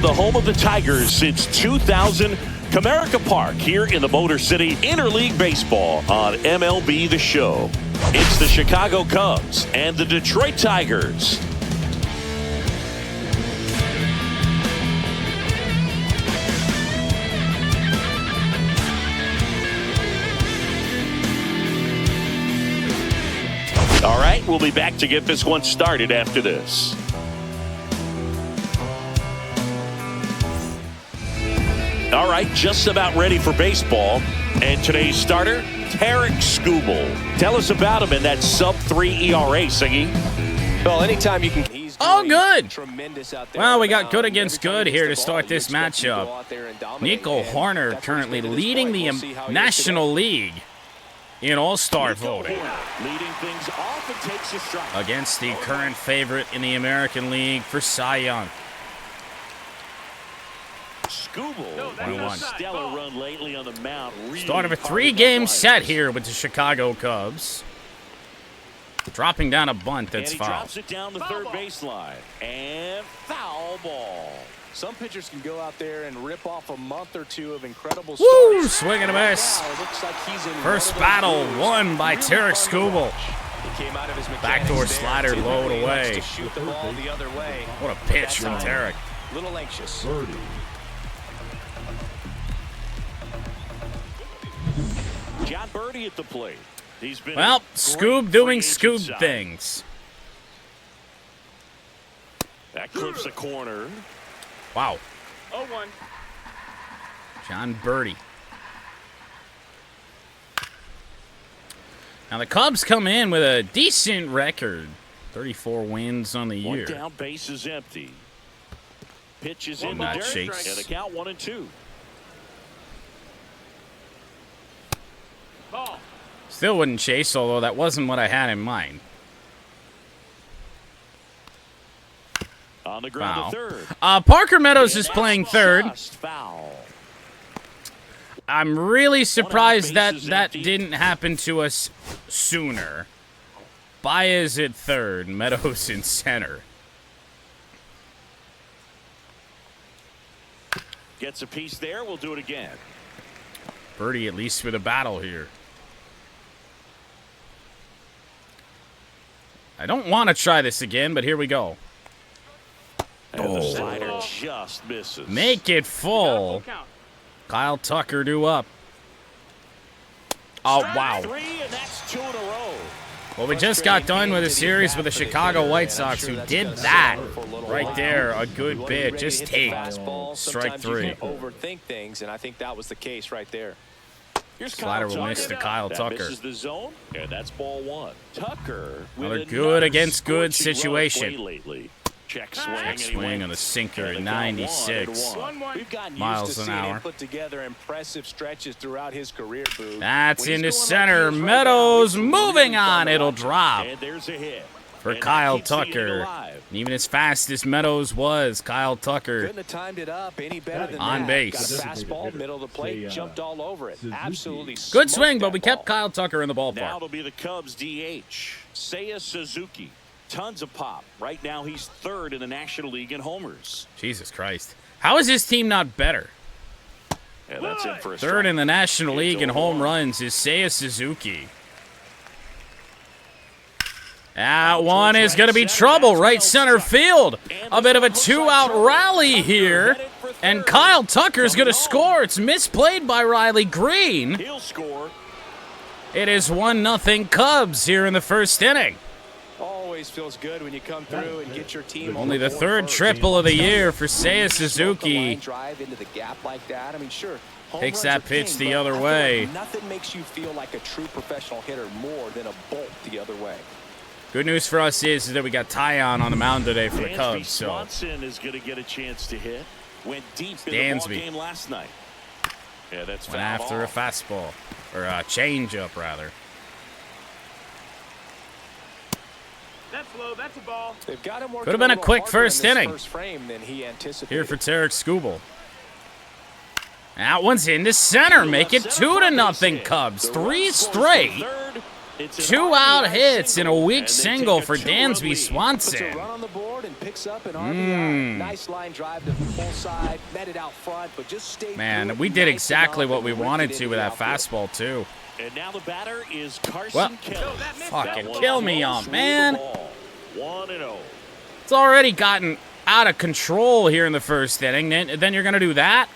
From the home of the Tigers since 2000, Comerica Park here in the Motor City, Interleague Baseball on MLB The Show. It's the Chicago Cubs and the Detroit Tigers. All right, we'll be back to get this one started after this. All right, just about ready for baseball. And today's starter, Tarik Skubal. Tell us about him in that sub-3 ERA, Siggy. Well, anytime you can. Oh, good. Well, we got good against good here to start this matchup. Nico Hoerner currently leading the National League in All-Star voting against the current favorite in the American League for Cy Young. Stellar run lately on the mound. Start of a 3-game set here with the Chicago Cubs. Dropping down a bunt that's foul. Drops it down the third baseline. And foul ball. Some pitchers can go out there and rip off a month or two of incredible Woo! starts. Swing and a miss. First battle won by Tarik Skubal. Backdoor slider low and away. What a pitch from Tarik. Little anxious. John Birdie at the plate. He's been Scoob doing Scoob things. That clips the corner. Wow. 0-1. John Birdie. Now the Cubs come in with a decent record. 34 wins on the year. One down, base is empty. Pitch is in Not the dirt. Chase. And the count 1-2. Ball. Still wouldn't chase, although that wasn't what I had in mind. On the ground to third. Parker Meadows is playing third. Foul. I'm really surprised that didn't happen to us sooner. Baez at third, Meadows in center. Gets a piece there. We'll do it again. Birdie at least with a battle here. I don't want to try this again, but here we go. And the slider just misses. Make it full. Kyle Tucker due up. Oh, wow. 3, and that's 2 in a row. Well, we just got done with a series with the Chicago White Sox who did that right there. A good bit. Just take strike 3. Overthink things, and I think that was the case right there. Slider will miss to Kyle Tucker. Misses the zone, and that's ball 1. Tucker. Another good against good situation. Check swing on the sinker at 96 miles an hour. Put together impressive stretches throughout his career. That's into center. Meadows moving on. It'll drop and there's a hit for Kyle Tucker. And even as fast as Meadows was, Kyle Tucker couldn't have timed it up any better than on that. base. Got a fastball, middle of the plate, jumped all over it. Absolutely good swing, but we kept Kyle Tucker in the ballpark. Now it'll be the Cubs DH, Seiya Suzuki. Tons of pop. Right now he's third in the National League in homers. Jesus Christ. How is his team not better? Yeah, that's in for a third in the National League in home runs is Seiya Suzuki. That one is going to be trouble. Right center field. A bit of a 2-out rally here. And Kyle Tucker's going to score. It's misplayed by Riley Green. He'll score. It is 1-0 Cubs here in the first inning. Always feels good when you come through and get your team. Only the third triple of the year for Seiya Suzuki. Drive into the gap like that. I mean, sure. Takes that pitch the other way. Nothing makes you feel like a true professional hitter more than a bolt the other way. Good news for us is that we got Tyon on the mound today for the Cubs. So Swanson is going to get a chance to hit. Went deep in the ball game last night. Yeah, that's went after a fastball or a changeup rather. That's low. That's a ball. They've got him could have been a quick first inning. Here for Tarik Skubal. That one's into center. Make it 2-0 Cubs. 3 straight. 2-out hits and a weak single for Dansby Swanson. picks up an RBI. Nice line drive to the full side, met it out front, but just stayed. Man, we did exactly what we wanted to with that fastball, too. And now the batter is Carson Kelly. Fucking kill me on, man. 1-0. It's already gotten out of control here in the first inning. Then you're going to do that?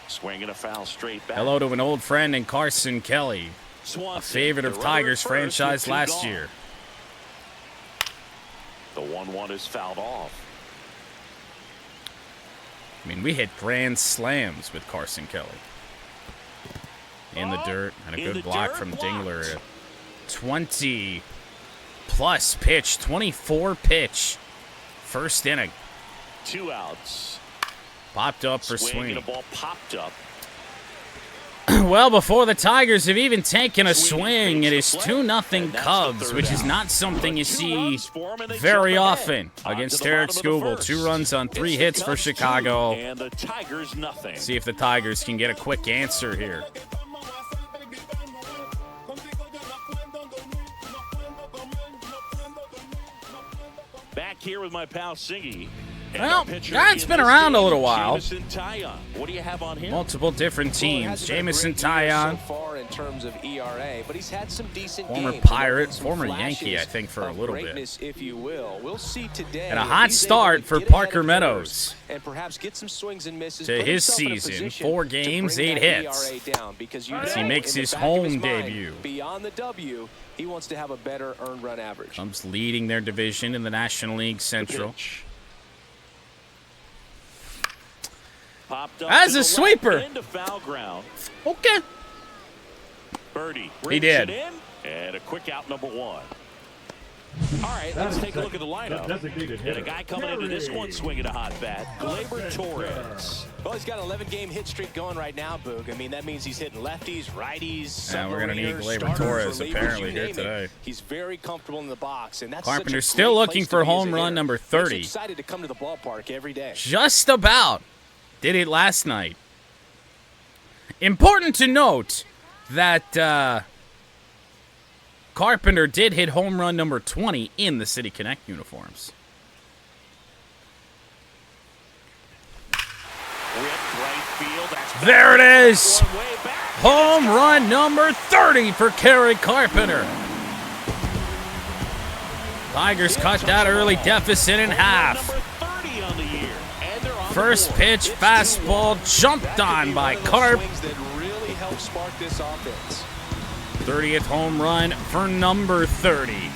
Swinging a foul straight back. Hello to an old friend in Carson Kelly, a favorite of Tigers franchise last year. The 1-1 is fouled off. I mean, we hit grand slams with Carson Kelly. In the dirt, and a good block from Dingler. 20-plus pitch, 24 pitch. First inning. 2 outs. Popped up for swing. The ball popped up. Well, before the Tigers have even taken a swing, it is 2-0 Cubs, which is not something you see very often against Eric Skubal. 2 runs on 3 hits for Chicago. And the Tigers nothing. See if the Tigers can get a quick answer here. Back here with my pal Siggy. Well, guy's been around a little while. What do you have on him? Multiple different teams. Jamison Taillon, So far in terms of ERA, but he's had some decent former games. Pirate, Some former flashes Yankee, I think, for a of little bit. greatness, if you will. We'll see today. And a if hot he's start able to for get ahead Parker of Meadows. and perhaps get some swings and misses To put his himself in a season, position 4 to games, bring 8 that hits. ERA down, because you As he know makes in the his back of home mind, debut. Beyond the W, he wants to have a better earned run average. Cubs leading their division in the National League Central. Popped up As to a the sweeper. left into foul ground. Okay. Birdie He brings did. it in, and a quick out number 1. All right, let's take a look at the lineup. And a guy coming into this one swinging a hot bat, Gleyber Torres. Well, he's got an 11-game hit streak going right now, Boog. I mean, that means he's hitting lefties, righties, Yeah, we're gonna need submariners, Gleyber starters, Torres relievers, apparently you here name it. today. He's very comfortable in the box, and that's Carpenter's such a still great looking place for to be as home a run hitter. number Makes you 30. excited to come to the ballpark every day. Just about did it last night. Important to note that Carpenter did hit home run number 20 in the City Connect uniforms. There it is! Home run number 30 for Kerry Carpenter. Tigers cut that early deficit in half. First pitch fastball jumped on by Carp. That really helped spark this offense. 30th home run for number 30.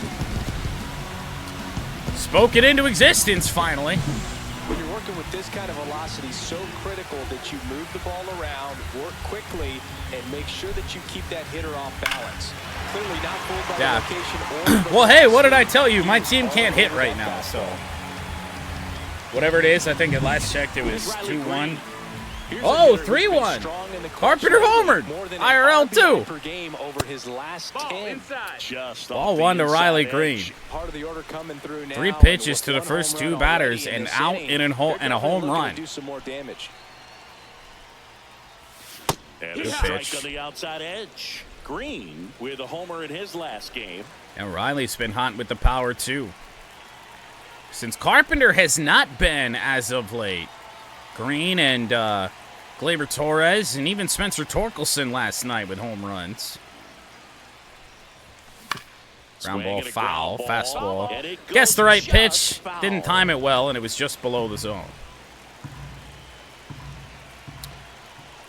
Spoke it into existence finally. When you're working with this kind of velocity, so critical that you move the ball around, work quickly, and make sure that you keep that hitter off balance. Clearly not fooled by the location or the Well, hey, what did I tell you? My team can't hit right now, so whatever it is, I think at last checked it was 2-1. Oh, 3-1. Carpenter homered. IRL too. Ball 1 to Riley Green. 3 pitches to the first 2 batters and out in a home run. And a strike on the outside edge. Green with a homer in his last game. And Riley's been hot with the power too. Since Carpenter has not been as of late. Green and Gleyber Torres and even Spencer Torkelson last night with home runs. Ground ball foul, fastball. Guessed the right pitch, didn't time it well, and it was just below the zone.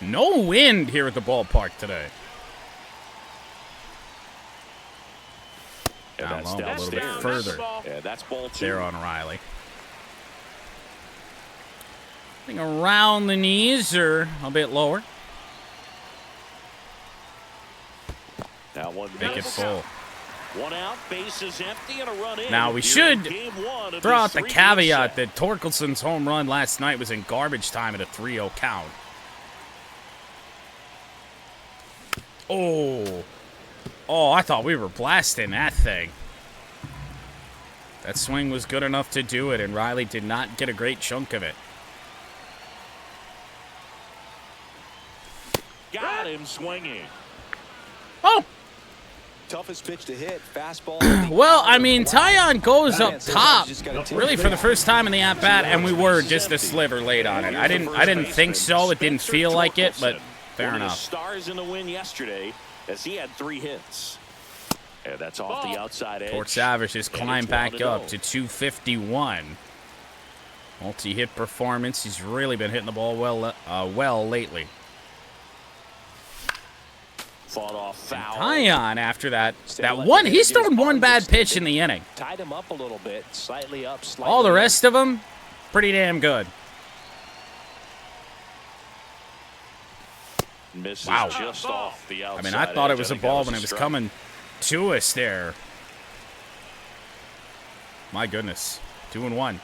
No wind here at the ballpark today. Down low, a little bit further. Yeah, that's ball 2. There on Riley. I think around the knees or a bit lower. Now one Make it full. 1 out, base is empty, and a run in. Now we should throw out the caveat that Torkelson's home run last night was in garbage time at a 3-0 count. Oh, I thought we were blasting that thing. That swing was good enough to do it, and Riley did not get a great chunk of it. Got him swinging. Oh, Toughest pitch to hit, fastball. Well, I mean, Tyon goes up top, really for the first time in the at-bat, and we were just a sliver late on it. I didn't think so. It didn't feel like it, but fair enough. Stars in the win yesterday as he had 3 hits. And that's off the outside edge. Fort Savage has climbed back up to 251. Multi-hit performance. He's really been hitting the ball well lately. Fought off foul. Tyon, after that one, he's thrown one bad pitch in the inning. Tied him up a little bit, slightly up, slightly all the rest of them, pretty damn good. Misses wow. Just off the outside. I mean, I thought it was a ball when it was strike. coming to us there. My goodness. 2-1.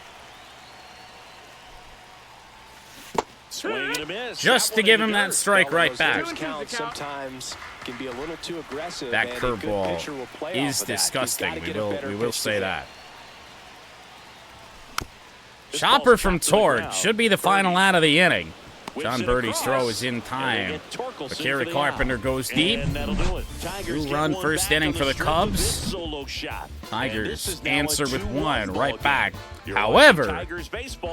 Swing and a miss. Just to give him that strike right back. Sometimes can be a little too aggressive. That curveball is disgusting. We will say that. Chopper from Tord should be the final out of the inning. John Birdie's throw is in time. But Kerry Carpenter goes deep. 2-run first inning for the Cubs. Tigers answer with 1 right back. However,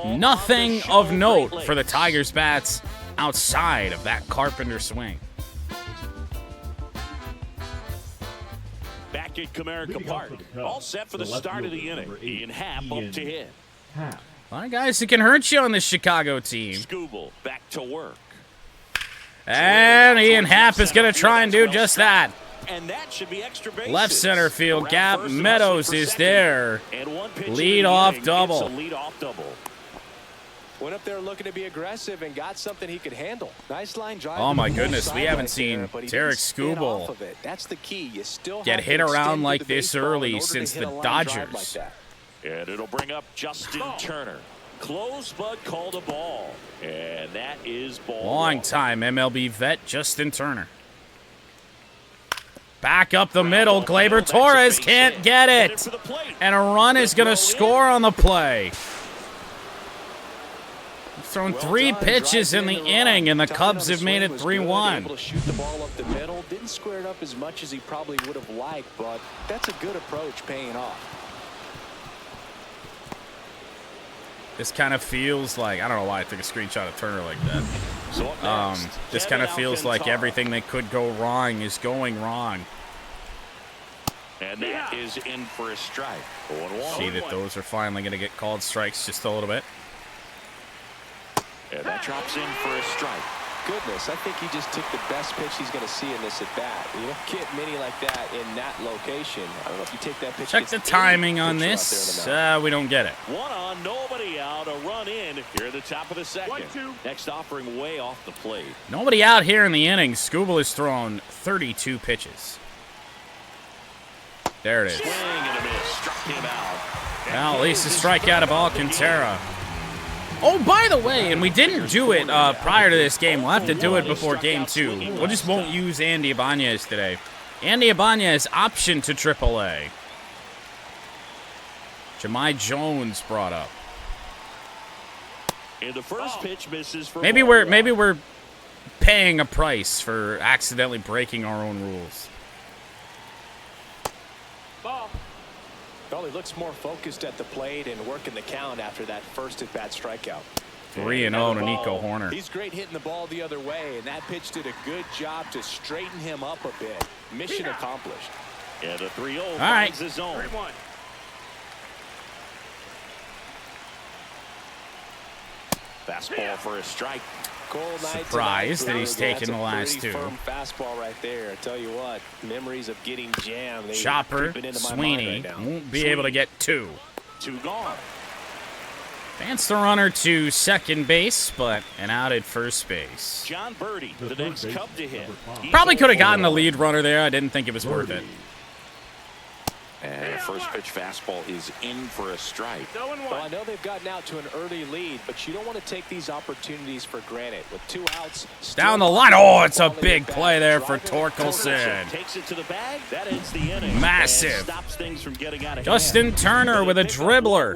nothing of note for the Tigers bats outside of that Carpenter swing. Back at Comerica Park. All set for the start of the inning. Ian Happ up to hit. A lot of guys who can hurt you on this Chicago team. Scooble back to work. And Ian Happ is going to try and do just that. And that should be extra bases. Left center field gap. Meadows is there. Lead off double. Went up there looking to be aggressive and got something he could handle. Nice line drive. Oh my goodness, we haven't seen Tarek Skubal That's the key. You still get hit around like this early since the Dodgers. And it'll bring up Justin Turner. Close but called a ball. And that is ball. Long time MLB vet Justin Turner. Back up the middle. Gleyber Torres can't get it. And a run is going to score on the play. Thrown 3 pitches in the inning, and the Cubs have made it 3-1. Able to shoot the ball up the middle. Didn't square it up as much as he probably would have liked, but that's a good approach paying off. This kind of feels like, I don't know why I took a screenshot of Turner like that. This kind of feels like everything that could go wrong is going wrong. And that is in for a strike. 0-1. See that those are finally going to get called strikes just a little bit. And that drops in for a strike. Goodness, I think he just took the best pitch he's going to see in this at-bat. You don't get many like that in that location. I don't know if you take that pitch. Check the timing on this. We don't get it. 1 on, nobody out. A run in here at the top of the second. Next offering way off the plate. Nobody out here in the inning. Skubal has thrown 32 pitches. There it is. Swing and a miss. Struck him out. Well, at least a strikeout of Alcantara. Oh, by the way, and we didn't do it prior to this game. We'll have to do it before game 2. We just won't use Andy Ibanez today. Andy Ibanez option to AAA. Jahmai Jones brought up. And the first pitch misses for maybe we're paying a price for accidentally breaking our own rules. Well, he looks more focused at the plate and working the count after that first at-bat strikeout. 3-0 to Nico Horner. He's great hitting the ball the other way, and that pitch did a good job to straighten him up a bit. Mission accomplished. And a 3-0 all right. finds the zone. 3-1. Fastball for a strike. Surprised that he's taken the last 2. Fastball right there. I tell you what, memories of getting jammed. Chopper, Sweeney won't be able to get 2. 2 gone. Advance the runner to second base, but an out at first base. John Birdie, the next Cub to hit. Probably could have gotten the lead runner there. I didn't think it was worth it. And the first pitch fastball is in for a strike. Well, I know they've gotten out to an early lead, but you don't want to take these opportunities for granted. With 2 outs, down the line. Oh, it's a big play there for Torkelson. Takes it to the bag. That ends the inning. Massive. Stops things from getting out of Justin Turner with a dribbler.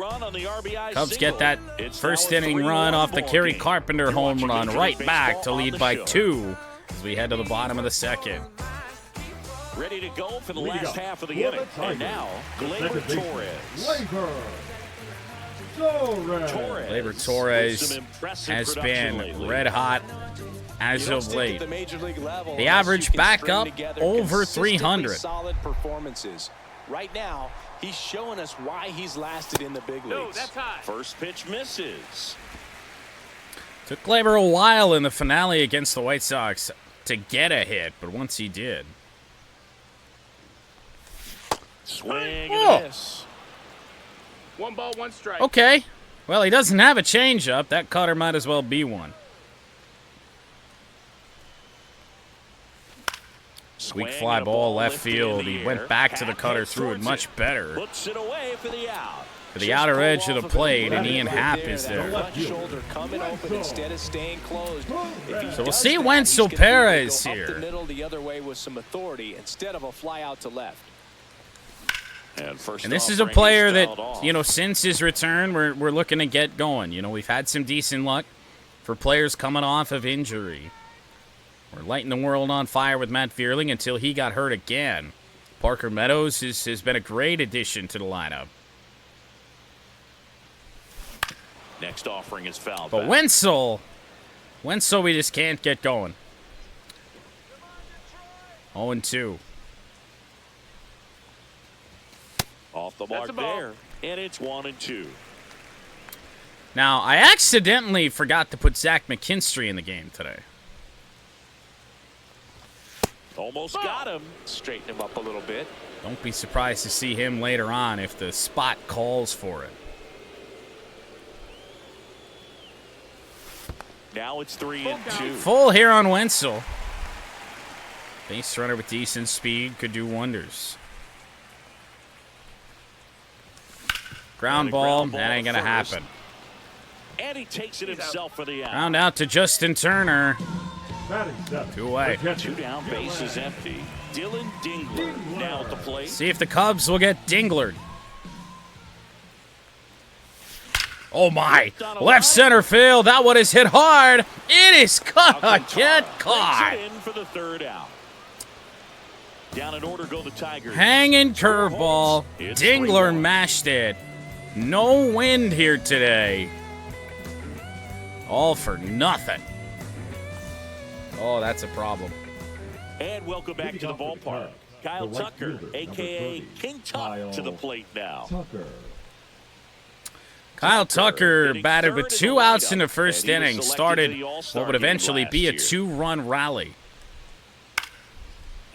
Cubs Cubs get that first inning run off the Kerry Carpenter home run right back to lead by 2 as we head to the bottom of the second. Ready to go for the last half of the inning. And now, Gleyber Torres has been red hot as of late. The average back up over 300. Solid performances. Right now, he's showing us why he's lasted in the big leagues. That's high. First pitch misses. Took Gleyber a while in the finale against the White Sox to get a hit, but once he did. Swing and a miss. 1 ball, 1 strike. Okay. Well, he doesn't have a changeup. That cutter might as well be one. Weak fly ball left field. He went back to the cutter, threw it much better. Puts it away for the out. To the outer edge of the plate, and Ian Happ is there. So we'll see Wenzel Perez here. The other way with some authority instead of a fly out to left. And this is a player that, you know, since his return, we're looking to get going. You know, we've had some decent luck for players coming off of injury. We're lighting the world on fire with Matt Vierling until he got hurt again. Parker Meadows has been a great addition to the lineup. Next offering is fouled. But Wenzel, we just can't get going. 0-2. Off the mark there, and it's 1-2. Now, I accidentally forgot to put Zach McKinstry in the game today. Almost got him. Straighten him up a little bit. Don't be surprised to see him later on if the spot calls for it. Now it's 3-2. Full here on Wenzel. Base runner with decent speed could do wonders. Ground ball, that ain't gonna happen. And he takes it himself for the out. Ground out to Justin Turner. 2 away. 2 down, base is empty. Dylan Dingler now at the plate. See if the Cubs will get Dinglered. Oh my! Left center field. That one is hit hard. It is gonna get caught. In for the 3rd out. Down in order go the Tigers. Hanging curveball. Dingler mashed it. No wind here today. All for nothing. Oh, that's a problem. And welcome back to the ballpark. Kyle Tucker, a.k.a. King Tuck, to the plate now. Kyle Tucker batted with 2 outs in the first inning. Started what would eventually be a 2-run rally.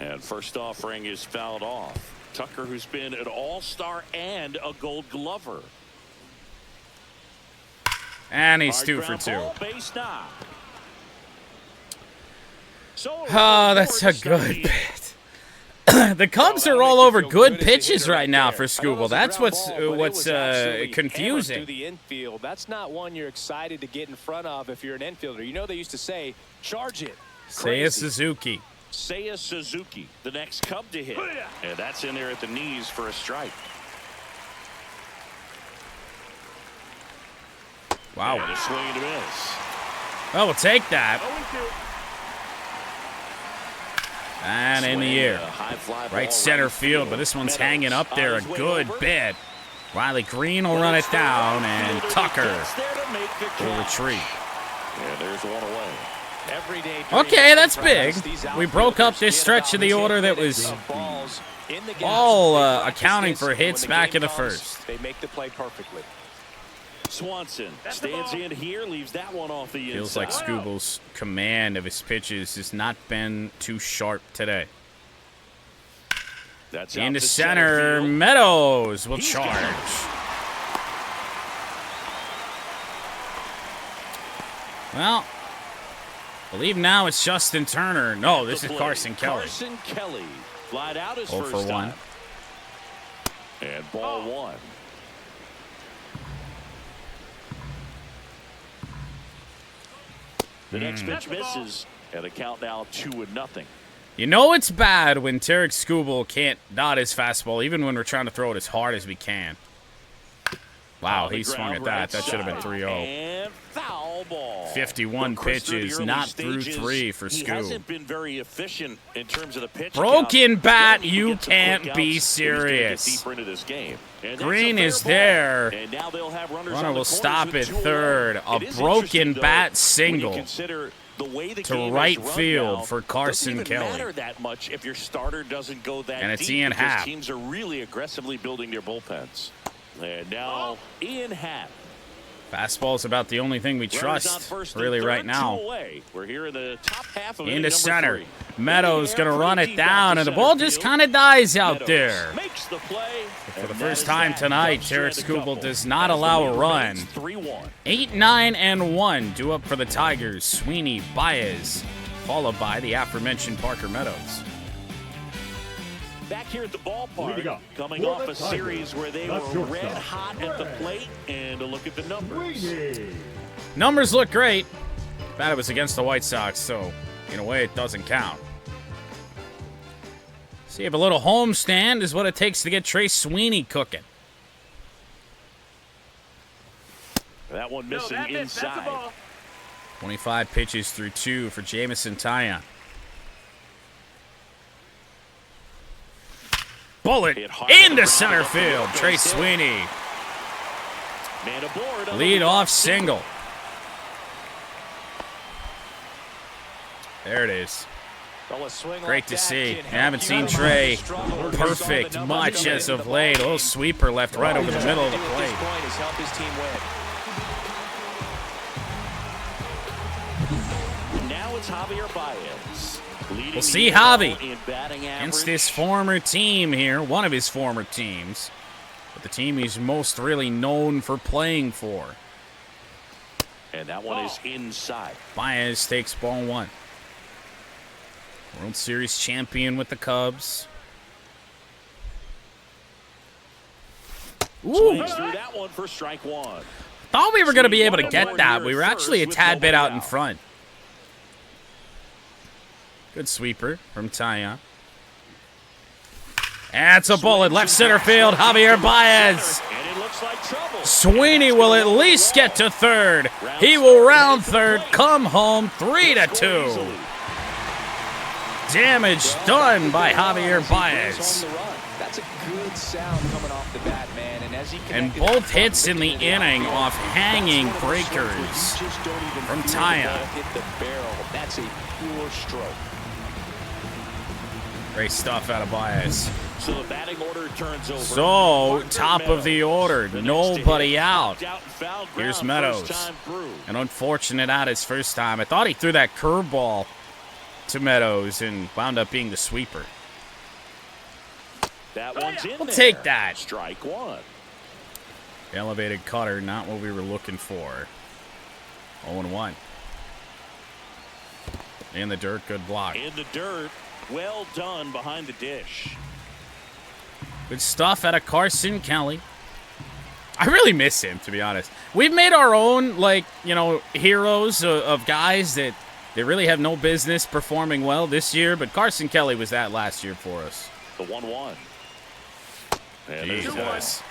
And first offering is fouled off. Tucker, who's been an all-star and a Gold Glover. And he's 2 for 2. Oh, that's a good bit. The Cubs are all over good pitches right now for Scooble. That's what's confusing. The infield. That's not one you're excited to get in front of if you're an infielder. You know they used to say, charge it. Seiya Suzuki. Seiya Suzuki, the next Cub to hit. And that's in there at the knees for a strike. Wow. And a swing and a miss. Well, we'll take that. And in the air. Right center field, but this one's hanging up there a good bit. Riley Green will run it down, and Tucker will retreat. Yeah, there's one away. Okay, that's big. We broke up this stretch of the order that was all accounting for hits back in the first. They make the play perfectly. Swanson stands in here, leaves that one off the inside. Feels like Scooble's command of his pitches has not been too sharp today. That's into center. Meadows will charge. Well, I believe now it's Justin Turner. No, this is Carson Kelly. Carson Kelly flied out his 0 first for 1. time. And ball 1. The next pitch misses, and the count now 2-0. You know it's bad when Tarek Skubal can't dot his fastball, even when we're trying to throw it as hard as we can. Wow, he swung at that. That should have been 3-0. And foul foul ball. 51 pitches, not through 3 for He Scoob. hasn't been very efficient in terms of the pitch. Broken count. bat, He you gets some can't quick be outs, serious. he's gonna get deeper into this game. And Green that's is a fair there. ball. And now they'll have runners Runner on the will corners stop with at 2 away. third. A It is broken interesting, though, bat when single you consider the way the to game right is run field now, for Carson doesn't even Kelly. matter that much if your starter doesn't go that And it's deep, Ian because Happ. teams are really aggressively building their bullpens. And now Ian Happ. Fastball's about the only thing we trust, really, right now. We're here in the top half of Into center. 3. Meadows going to run it down, and the ball just kind of dies out there. Makes the play. For the first time tonight, Tarek Skubal does not allow a run. 3-1. 8, 9, and 1 due up for the Tigers. Sweeney, Baez, followed by the aforementioned Parker Meadows. Back here at the ballpark, coming off a series where they were red hot at the plate, and a look at the numbers. Numbers look great. But it was against the White Sox, so in a way it doesn't count. See if a little homestand is what it takes to get Trey Sweeney cooking. That one missing inside. 25 pitches through 2 for Jamison Taillon. Bullet into center field. Trey Sweeney. Lead off single. There it is. Great to see. I haven't seen Trey perfect much as of late. A little sweeper left right over the middle of the plate. Now it's Javier Baez. We'll see Javi against his former team here, one of his former teams, but the team he's most really known for playing for. And that one is inside. Baez takes ball 1. World Series champion with the Cubs. Swings through that one for strike 1. Thought we were going to be able to get that. We were actually a tad bit out in front. Good sweeper from Taillon. That's a bullet. Left center field. Javier Baez. And it looks like trouble. Sweeney will at least get to third. He will round third, come home 3-2. Damage done by Javier Baez. That's a good sound coming off the bat, man. And both hits in the inning off hanging breakers from Taillon. Hit the barrel. That's a pure stroke. Great stuff out of Baez. So the batting order turns over. So, top of the order, nobody out. Here's Meadows. An unfortunate out his first time. I thought he threw that curveball to Meadows and wound up being the sweeper. That one's in We'll there. take that. Strike 1. Elevated cutter, not what we were looking for. 0-1. In the dirt, good block. In the dirt. Well done behind the dish. Good stuff out of Carson Kelly. I really miss him, to be honest. We've made our own, like, you know, heroes of guys that they really have no business performing well this year, but Carson Kelly was that last year for us. The 1-1. Jesus.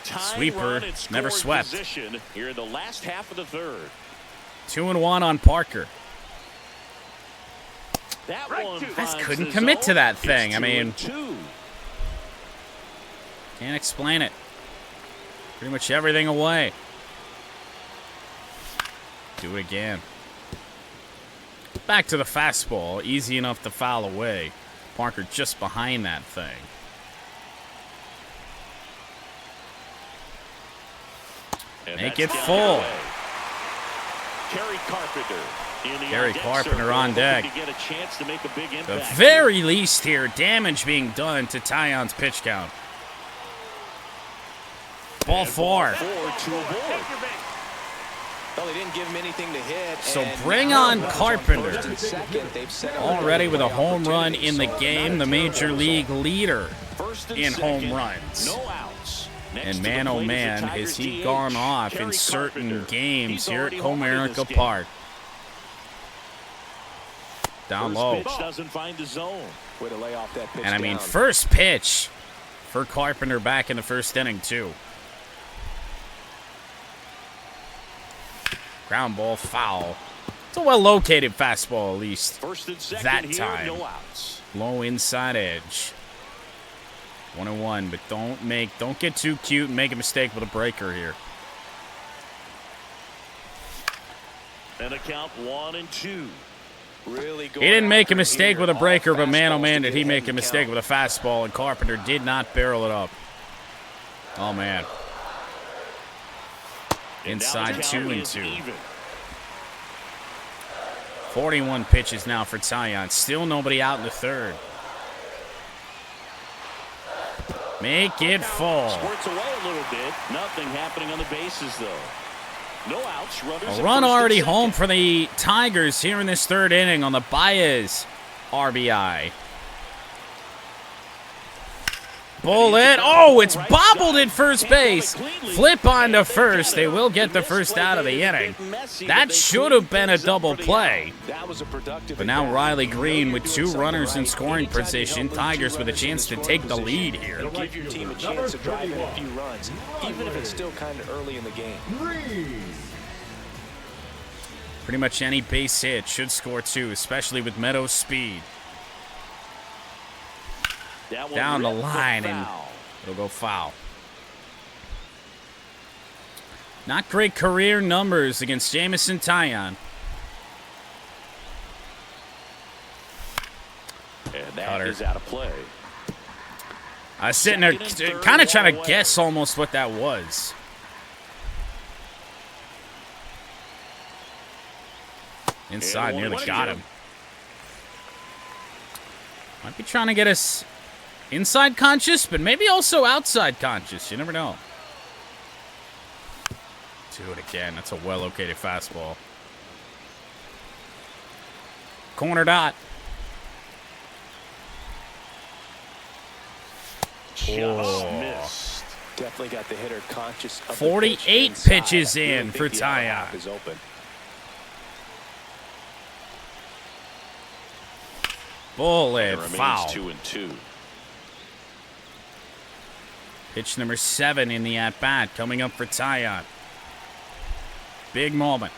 Sweeper, never swept. Here in the last half of the third. 2-1 on Parker. That one Just couldn't commit to that thing. I mean, 2-2. Can't explain it. Pretty much everything away. Do it again. Back to the fastball. Easy enough to foul away. Parker just behind that thing. Make it full. Kerry Carpenter on deck. The very least here, damage being done to Taillon's pitch count. Ball 4. Well, they didn't give him anything to hit. So bring on Carpenter. Already with a home run in the game, the major league leader in home runs. And man, oh man, has he gone off in certain games here at Comerica Park. Down low. And I mean, first pitch for Carpenter back in the first inning, too. Ground ball, foul. It's a well-located fastball, at least. First and second that here, time. no outs. Low inside edge. 1-1, but don't get too cute and make a mistake with a breaker here. And a count 1-2. Really He didn't make a mistake with a breaker, but man, oh man, did he make a mistake with a fastball, and Carpenter did not barrel it up. Oh, man. Inside 2-2. 41 pitches now for Taillon. Still nobody out in the third. Make it fall. Squirts away a little bit. Nothing happening on the bases, though. No outs. A run already home for the Tigers here in this third inning on the Baez RBI. Bullet. Oh, it's bobbled at first base. Flip on to first. They will get the first out of the inning. That should have been a double play. But now Riley Green with 2 runners in scoring position. Tigers with a chance to take the lead here. Give your team a chance to drive in a few runs, even if it's still kind of early in the game. Pretty much any base hit should score 2, especially with Meadows' speed. Down the line, and it'll go foul. Not great career numbers against Jameson Taillon. And that is out of play. I was sitting there kind of trying to guess almost what that was. Inside, nearly got him. Might be trying to get us inside conscious, but maybe also outside conscious. You never know. Do it again. That's a well-located fastball. Corner dot. Just missed. Definitely got the hitter conscious of 48 the pitch pitches inside. in for Taillon. Is open. Bullet, foul. 2-2. Pitch number 7 in the at-bat coming up for Taillon. Big moment.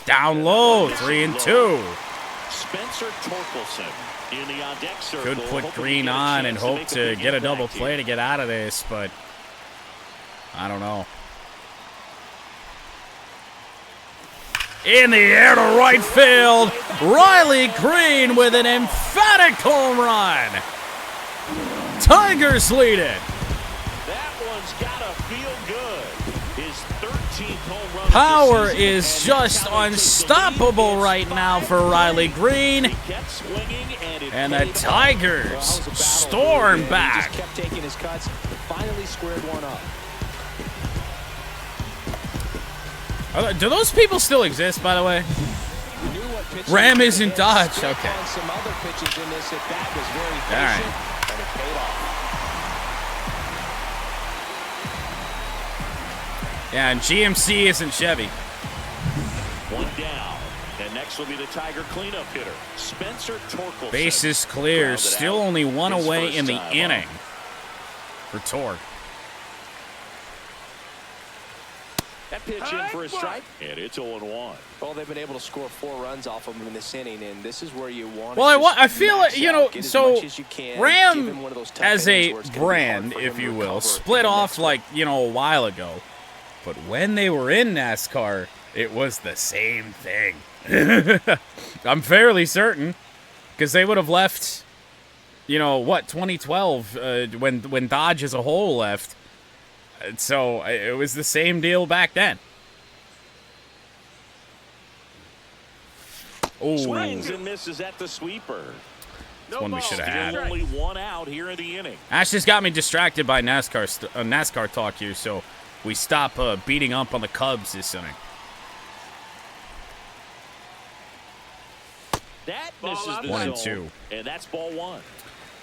Down low, 3-2. Spencer Torkelson in the on-deck circle. Could put Green on and hope to get a double play to get out of this, but I don't know. In the air to right field, Riley Green with an emphatic home run. Tigers lead it. That one's gotta feel good. His 13th home run. Power is just unstoppable right now for Riley Green. And the Tigers storm back. He just kept taking his cuts, finally squared one up. Do those people still exist, by the way? Ram isn't Dodge. Okay. Some other pitches in this at bat was very patient, all right. and it paid off. Yeah, and GMC isn't Chevy. One down. And next will be the Tiger cleanup hitter, Spencer Torkelson. Bases clear. Still only one away in the inning for Torque. That pitch in for a strike, and it's 0-1. Well, they've been able to score 4 runs off of him in this inning, and this is where you want. Well, I feel like, you know, so Ram as a brand, if you will, split off like, you know, a while ago. But when they were in NASCAR, it was the same thing. I'm fairly certain, because they would have left, you know, what, 2012, when Dodge as a whole left. So it was the same deal back then. Oh, Swings and misses at the sweeper. That's one we should have had. Only one out here in the inning. Ash just got me distracted by NASCAR talk here, so we stop beating up on the Cubs this inning. That misses the 1-2. zone, and that's ball 1.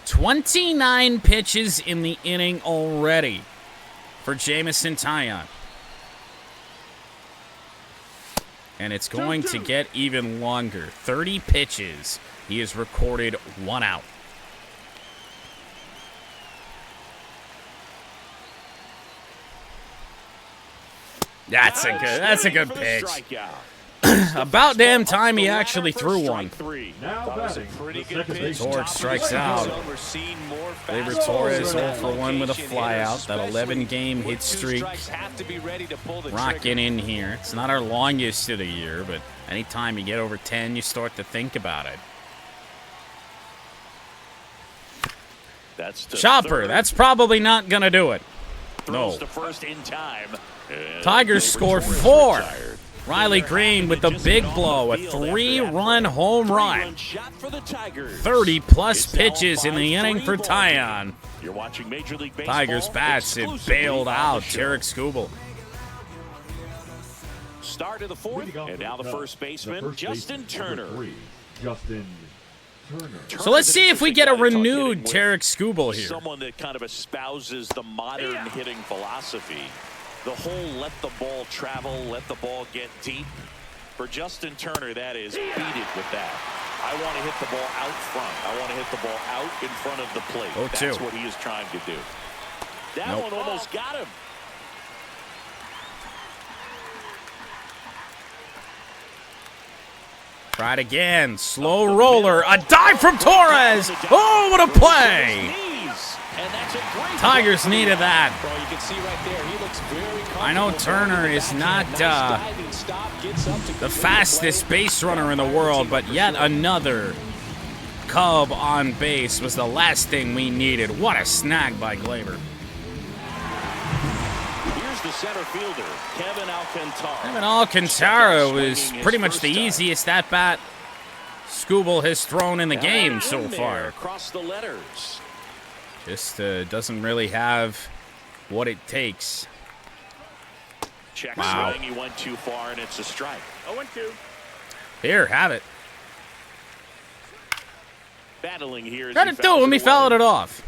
29 pitches in the inning already for Jameson Taillon. And it's going to get even longer. 30 pitches. He has recorded 1 out. That's a good pitch. About damn time he actually threw one. Torque strikes out. Gleyber Torres 0 for 1 with a flyout. That 11-game hit streak rocking in here. It's not our longest of the year, but anytime you get over 10, you start to think about it. Chopper, that's probably not going to do it. No. Tigers score 4. Riley Green with the big blow, a 3-run home run. 30-plus pitches in the inning for Tyon. Tigers bats it bailed out Tarek Skubal. Start of the fourth, and now the first baseman, Justin Turner. So let's see if we get a renewed Tarek Skubal here. Someone that kind of espouses the modern hitting philosophy. The whole let the ball travel, let the ball get deep. For Justin Turner, that is, beat it with that. I want to hit the ball out front. I want to hit the ball out in front of the plate. That's what he is trying to do. That one almost got him. Try it again. Slow roller. A dive from Torres. Oh, what a play. Tigers needed that. I know Turner is not the fastest base runner in the world, but yet another Cub on base was the last thing we needed. What a snag by Gleyber. Here's the center fielder, Kevin Alcantara. Kevin Alcantara was pretty much the easiest at-bat Skubal has thrown in the game so far. Across the letters. Just doesn't really have what it takes. Check wow. Swing, he went too far, and it's a strike. 0-2. Here, have it. Battling here. Try to do him, he fouled it off.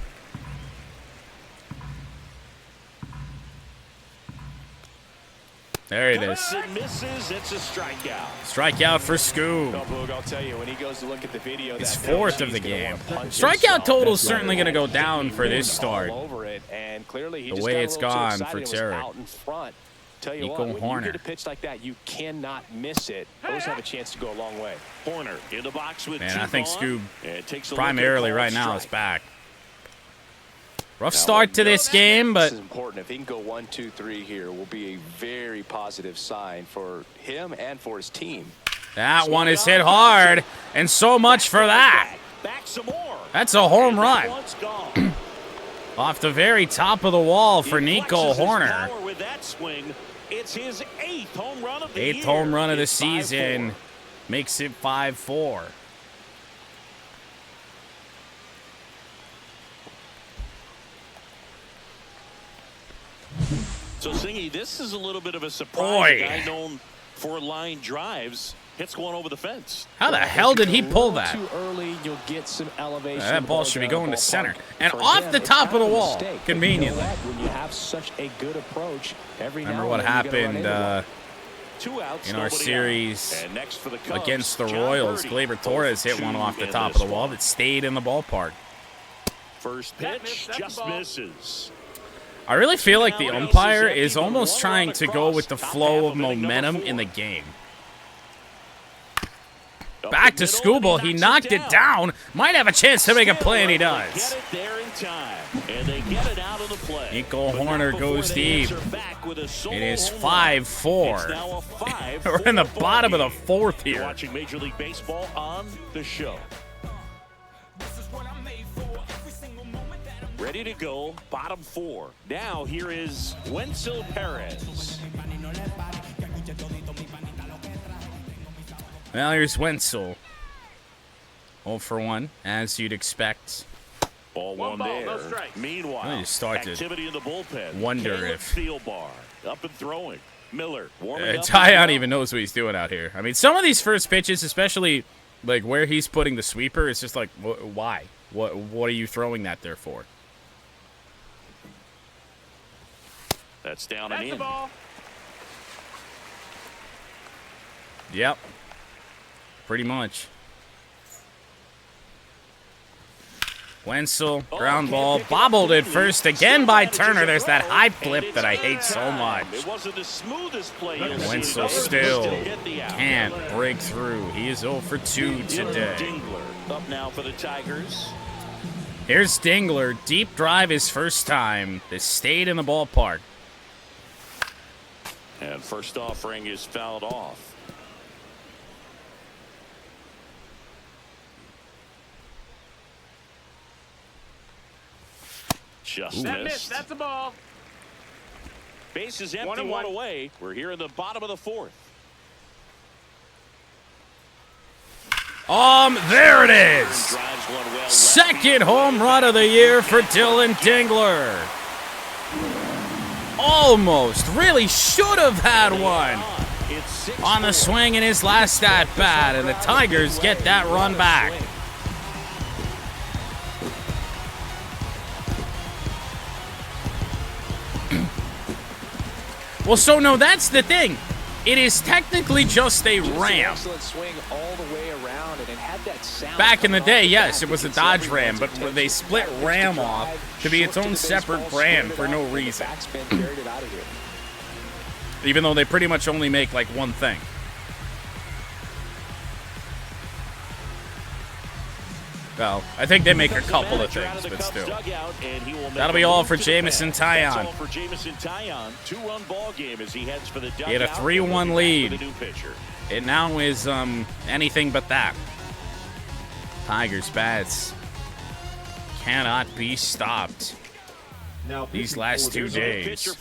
There it is. Misses, it's a strikeout. Strikeout for Scoob. I'll tell you, when he goes to look at the video, it's 4th of the game. Strikeout total is certainly going to go down for this start. The way it's gone for Tarek. Tell you Nico what, when Horner. you get a pitch like that, you cannot miss it. Those have a chance to go a long way. Horner in the box with Man, I think Scoob takes primarily right now is back. Rough start to this game, but this is important. If he can go 1, 2, 3 here, will be a very positive sign for him and for his team. That one is hit hard, and so much for that. That's a home run. Off the very top of the wall for Nico Horner. It's his 8th home run of the 8th year. home run of the season. Makes it 5-4. So, Singy, this is a little bit of a surprise. Boy. A guy known for line drives hits one over the fence. How the hell did he pull that? Too early, you'll get some elevation. That ball should be going to center. And off the top of the wall, conveniently. When you have such a good approach, remember what happened in our series against the Royals? Gleyber Torres hit one off the top of the wall that stayed in the ballpark. First pitch just misses. I really feel like the umpire is almost trying to go with the flow of momentum in the game. Back to Skubal. He knocked it down. Might have a chance to make a play, and he does. Nico Horner goes deep. It is 5-4. We're in the bottom of the 4th here. Watching Major League Baseball on the show. Ready to go, bottom 4. Now here is Wenzel Perez. Well, here's Wenzel. 0 for 1, as you'd expect. Ball one there. No strike. Meanwhile, you start to activity in the bullpen. wonder Caleb if Thielbar up and throwing. Miller warming up. Tyon even knows what he's doing out here. I mean, some of these first pitches, especially like where he's putting the sweeper, it's just like, why? What are you throwing that there for? That's down and in. Ball. Yep. Pretty much. Wenzel, ground ball, bobbled at first again by Turner. There's that high flip that I hate so much. Wenzel still can't break through. He is 0 for 2 today. Up now for the Tigers. Here's Dingler. Deep drive his first time. This stayed in the ballpark. And first offering is fouled off. Just missed. That's a ball. Base is empty, one away. We're here in the bottom of the fourth. There it is. Second home run of the year for Dylan Dingler. Almost, really should have had one on the swing in his last at bat, and the Tigers get that run back. Well, so no, that's the thing. It is technically just a ram. Back in the day, yes, it was a Dodge Ram, but they split Ram off to be its own separate brand for no reason. Even though they pretty much only make like one thing. Well, I think they make a couple of things, but still. That'll be all for Jamison Taillon. He had a 3-1 lead. It now is anything but that. Tigers bats cannot be stopped these last 2 days.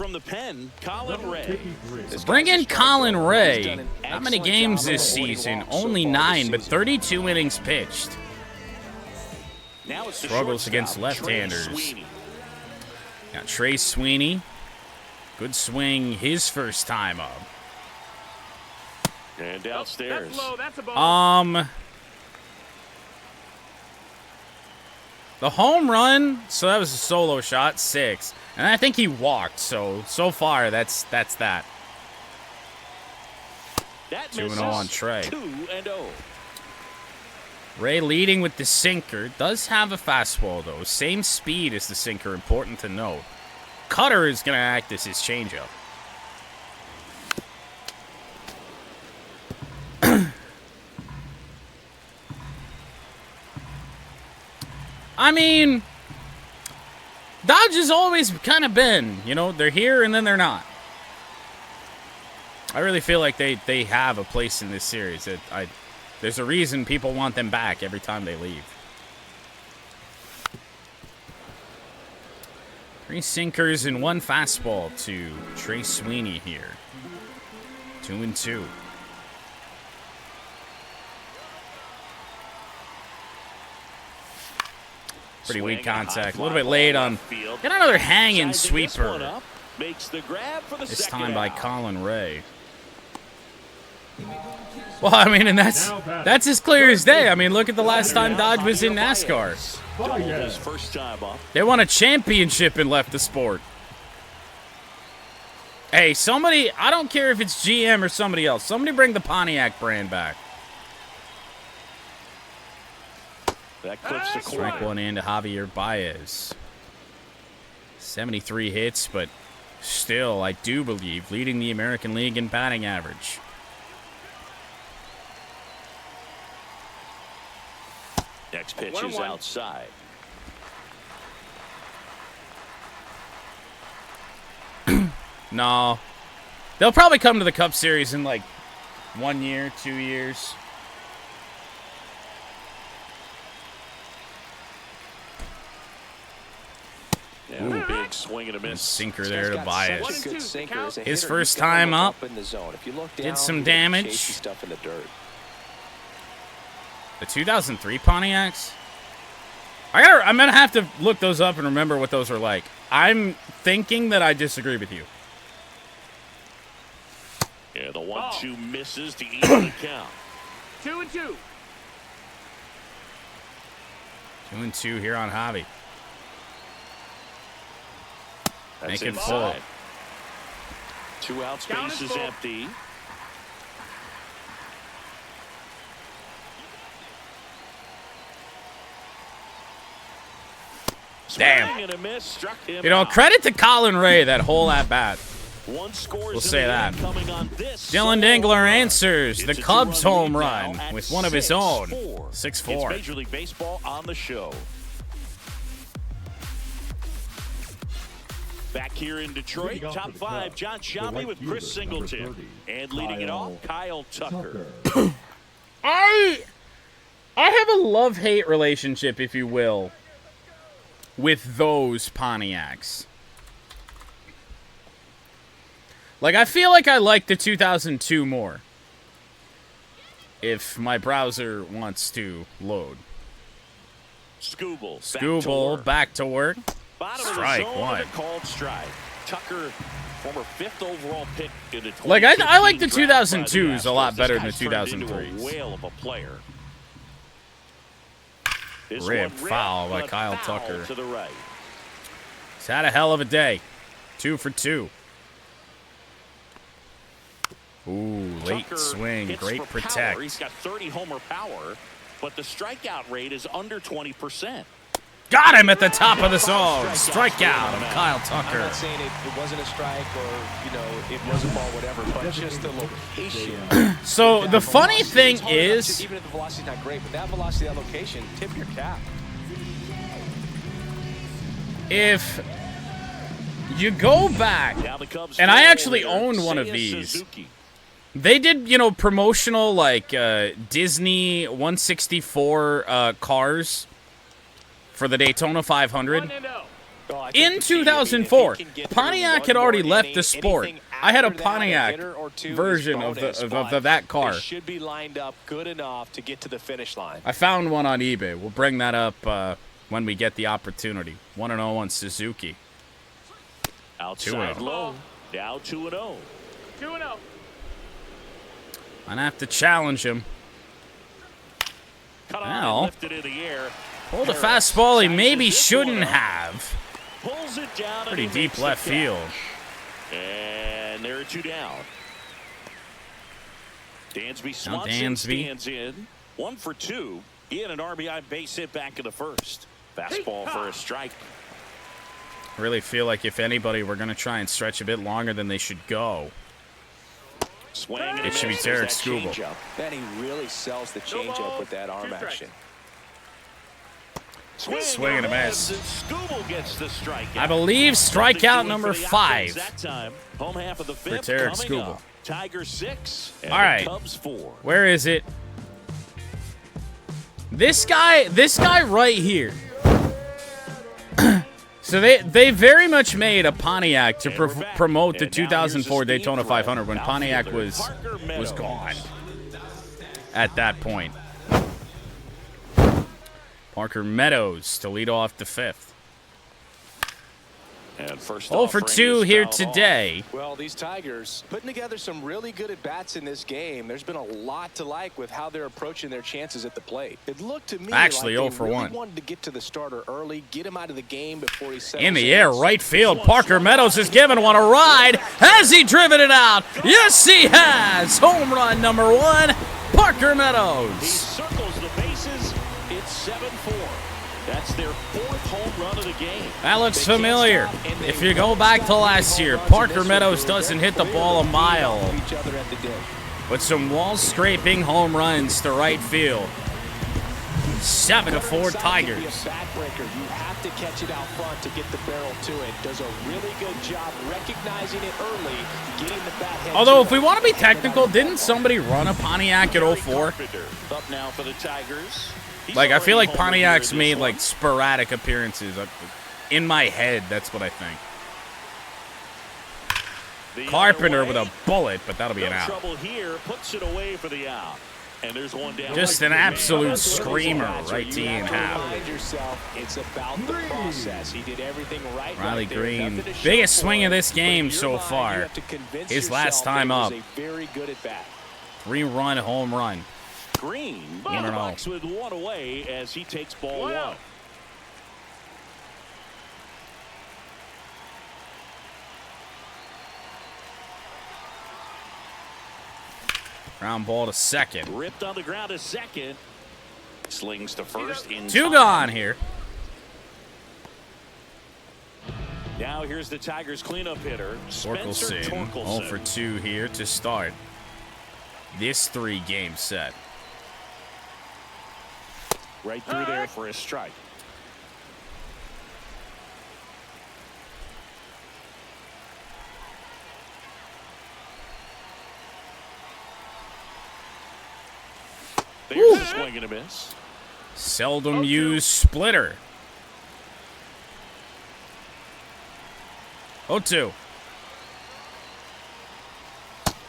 Bring in Colin Ray. How many games this season? Only 9, but 32 innings pitched. Struggles against left-handers. Got Trey Sweeney. Good swing his first time up. And downstairs. That's a ball. The home run, so that was a solo shot, 6. And I think he walked, so far that's that. 2-0 on Trey. 2-0. Ray leading with the sinker. Does have a fastball, though. Same speed as the sinker, important to note. Cutter is going to act as his changeup. I mean, Dodge has always kind of been, you know, they're here and then they're not. I really feel like they have a place in this series. There's a reason people want them back every time they leave. 3 sinkers and 1 fastball to Trey Sweeney here. 2-2. Pretty weak contact. A little bit late on. Get another hanging sweeper. This time by Colin Ray. Well, I mean, and that's as clear as day. I mean, look at the last time Dodge was in NASCAR. They won a championship and left the sport. Hey, somebody, I don't care if it's GM or somebody else. Somebody bring the Pontiac brand back. That clips the corner. Strike one into Javier Baez. 73 hits, but still, I do believe, leading the American League in batting average. Next pitch is outside. No. They'll probably come to the Cup Series in like 1 year, 2 years. Ooh, big swing and a miss. Sinker there to Baez. His first time up. Did some damage. The 2003 Pontiacs? I'm going to have to look those up and remember what those are like. I'm thinking that I disagree with you. Yeah, the 1-2 misses to even the count. 2-2. 2-2 here on Javi. That's Make it full. 2 out, space is empty. Damn. You know, credit to Colin Ray, that whole at-bat. We'll say that. Dylan Dingler answers the Cubs home run with one of his own. 6-4. Major League Baseball on the show. Back here in Detroit, top 5, John Shammy with Chris Singleton. And leading it off, Kyle Tucker. I have a love-hate relationship, if you will, with those Pontiacs. Like, I feel like I like the 2002 more. If my browser wants to load. Scooble, back to work. Strike one. Called strike. Tucker, former 5th overall pick in the like, I like the 2002s a lot better than the 2003s. Whale of a player. Rib foul by Kyle Tucker. To the right. He's had a hell of a day. 2 for 2. Ooh, late swing. Great protect. He's got 30 homer power, but the strikeout rate is under 20%. Got him at the top of the zone. Strikeout of Kyle Tucker. I'm not saying it wasn't a strike or, you know, it was a ball, whatever, but just the location. So the funny thing is, even if the velocity's not great, but that velocity, that location, tip your cap. if you go back, and I actually owned one of these. They did, you know, promotional, like, Disney 164 cars for the Daytona 500. In 2004, Pontiac had already left the sport. I had a Pontiac version of that car. Should be lined up good enough to get to the finish line. I found one on eBay. We'll bring that up when we get the opportunity. 1-0 on Suzuki. Outside low. Now 2-0. 2-0. I'm gonna have to challenge him. Now, pulled a fastball he maybe shouldn't have. Pulls it down. Pretty deep left field. And there are 2 down. Dansby stands in. 1 for 2. He had an RBI base hit back in the first. Fastball for a strike. I really feel like if anybody were going to try and stretch a bit longer than they should go, it should be Tarek Skubal. Then he really sells the changeup with that arm action. Swing and a miss. Skubal gets the strikeout. I believe strikeout number 5 that time. Home half of the 5th for Tarek Skubal. Tiger 6 and all right. Cubs 4. Where is it? This guy right here. So they very much made a Pontiac to promote the 2004 Daytona 500 when Pontiac was gone at that point. Parker Meadows to lead off the 5th. And first 0 for 2 here today. Well, these Tigers putting together some really good at-bats in this game. There's been a lot to like with how they're approaching their chances at the plate. It looked to me actually like 0 for really 1. wanted to get to the starter early, get him out of the game before he settles in the air, right field. Parker Meadows has given one a ride. Has he driven it out? Yes, he has. Home run number 1, Parker Meadows. He circles the bases. It's 7-4. That's their 4th home run of the game. That looks familiar. If you go back to last year, Parker Meadows doesn't hit the ball a mile. But some wall-scraping home runs to right field. 7-4 Tigers. You have to catch it out front to get the barrel to it. Does a really good job recognizing it early, getting the bat head. Although, if we want to be technical, didn't somebody run a Pontiac at 04? Up now for the Tigers. Like, I feel like Pontiac's made, like, sporadic appearances. In my head, that's what I think. Carpenter with a bullet, but that'll be an out. Trouble here, puts it away for the out. And there's one down. Just an absolute screamer right to Ian Howe. It's about the process. He did everything right. Riley Green, biggest swing of this game so far. His last time up. 3-run home run. Green box with 1 away as he takes ball 1. Ground ball to second. Ripped on the ground to second. Slings to first. 2 gone here. Now here's the Tigers cleanup hitter, Spencer Torkelson, Torkelson. 0 for 2 here to start this 3-game set. Right through there for a strike. There's a swing and a miss. Seldom used splitter. 0-2.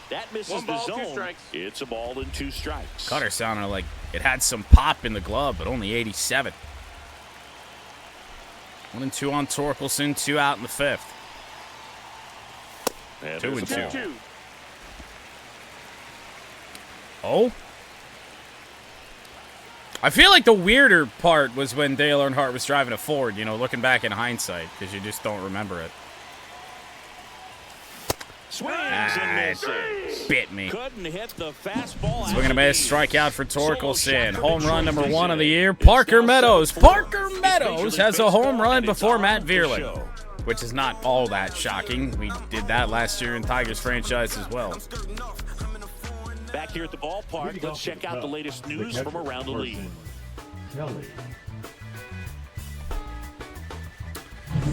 That misses the zone. It's a ball and 2 strikes. Cutter sounded like it had some pop in the glove, but only 87. 1-2 on Torkelson, 2 out in the 5th. And 2-2. Oh? I feel like the weirder part was when Dale Earnhardt was driving a Ford, you know, looking back in hindsight, because you just don't remember it. Swings and misses. Bit me. Couldn't hit the fastball. Swing and a miss, strikeout for Torkelson. Home run number 1 of the year, Parker Meadows. Parker Meadows has a home run before Matt Vierling, which is not all that shocking. We did that last year in Tigers franchise as well. Back here at the ballpark, let's check out the latest news from around the league.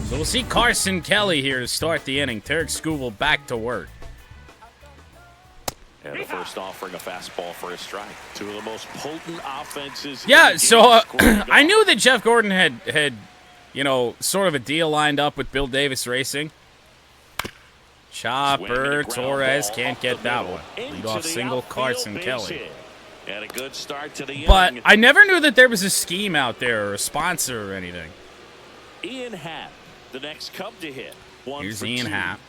So we'll see Carson Kelly here to start the inning. Tarek Skubal back to work. And the first offering a fastball for a strike. 2 of the most potent offenses. Yeah, so I knew that Jeff Gordon had, you know, sort of a deal lined up with Bill Davis Racing. Chopper, Torres can't get that one. Lead off single, Carson Kelly. And a good start to the But inning. I never knew that there was a scheme out there or a sponsor or anything. Ian Happ, the next Cub to hit. Here's Ian Happ.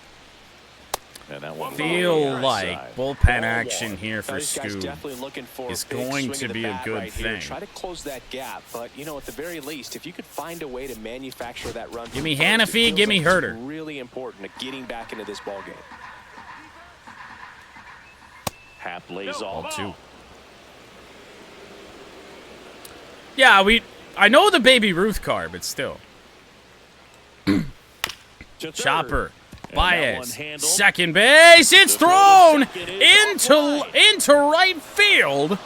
And that one Feel like bullpen action here for This guy's Scoob definitely looking for is a big going swing to of the be a bat good right here. thing. Try to close that gap, but you know, at the very least, if you could find a way to manufacture that run. Give me from first, Hannafy, it feels give me like Herter. it's really important at getting back into this ball game. Happ lays all 2. Yeah, I know the Baby Ruth car, but still. Chopper. Baez, second base, it's thrown into right field.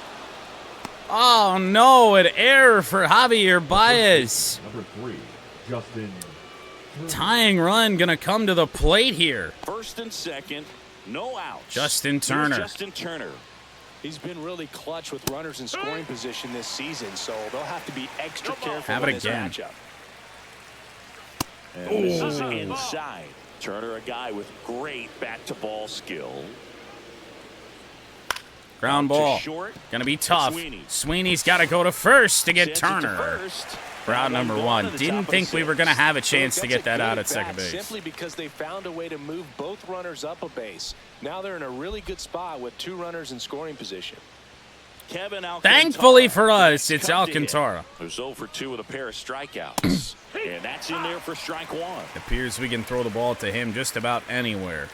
Oh no, an error for Javier Baez. Number 3, Justin. Tying run gonna come to the plate here. First and second, no outs. Justin Turner. Justin Turner. He's been really clutch with runners in scoring position this season, so they'll have to be extra careful Have it in this again. matchup. And this is inside. Turner, a guy with great bat-to-ball skill. Ground ball. Gonna be tough. Sweeney's got to go to first to get Turner. Route number 1. Didn't think we were going to have a chance to get that out at second base. Simply because they found a way to move both runners up a base. Now they're in a really good spot with 2 runners in scoring position. Kevin Alcantara. Thankfully for us, it's Alcantara. Who's 0 for 2 with a pair of strikeouts. And that's in there for strike 1. Appears we can throw the ball to him just about anywhere.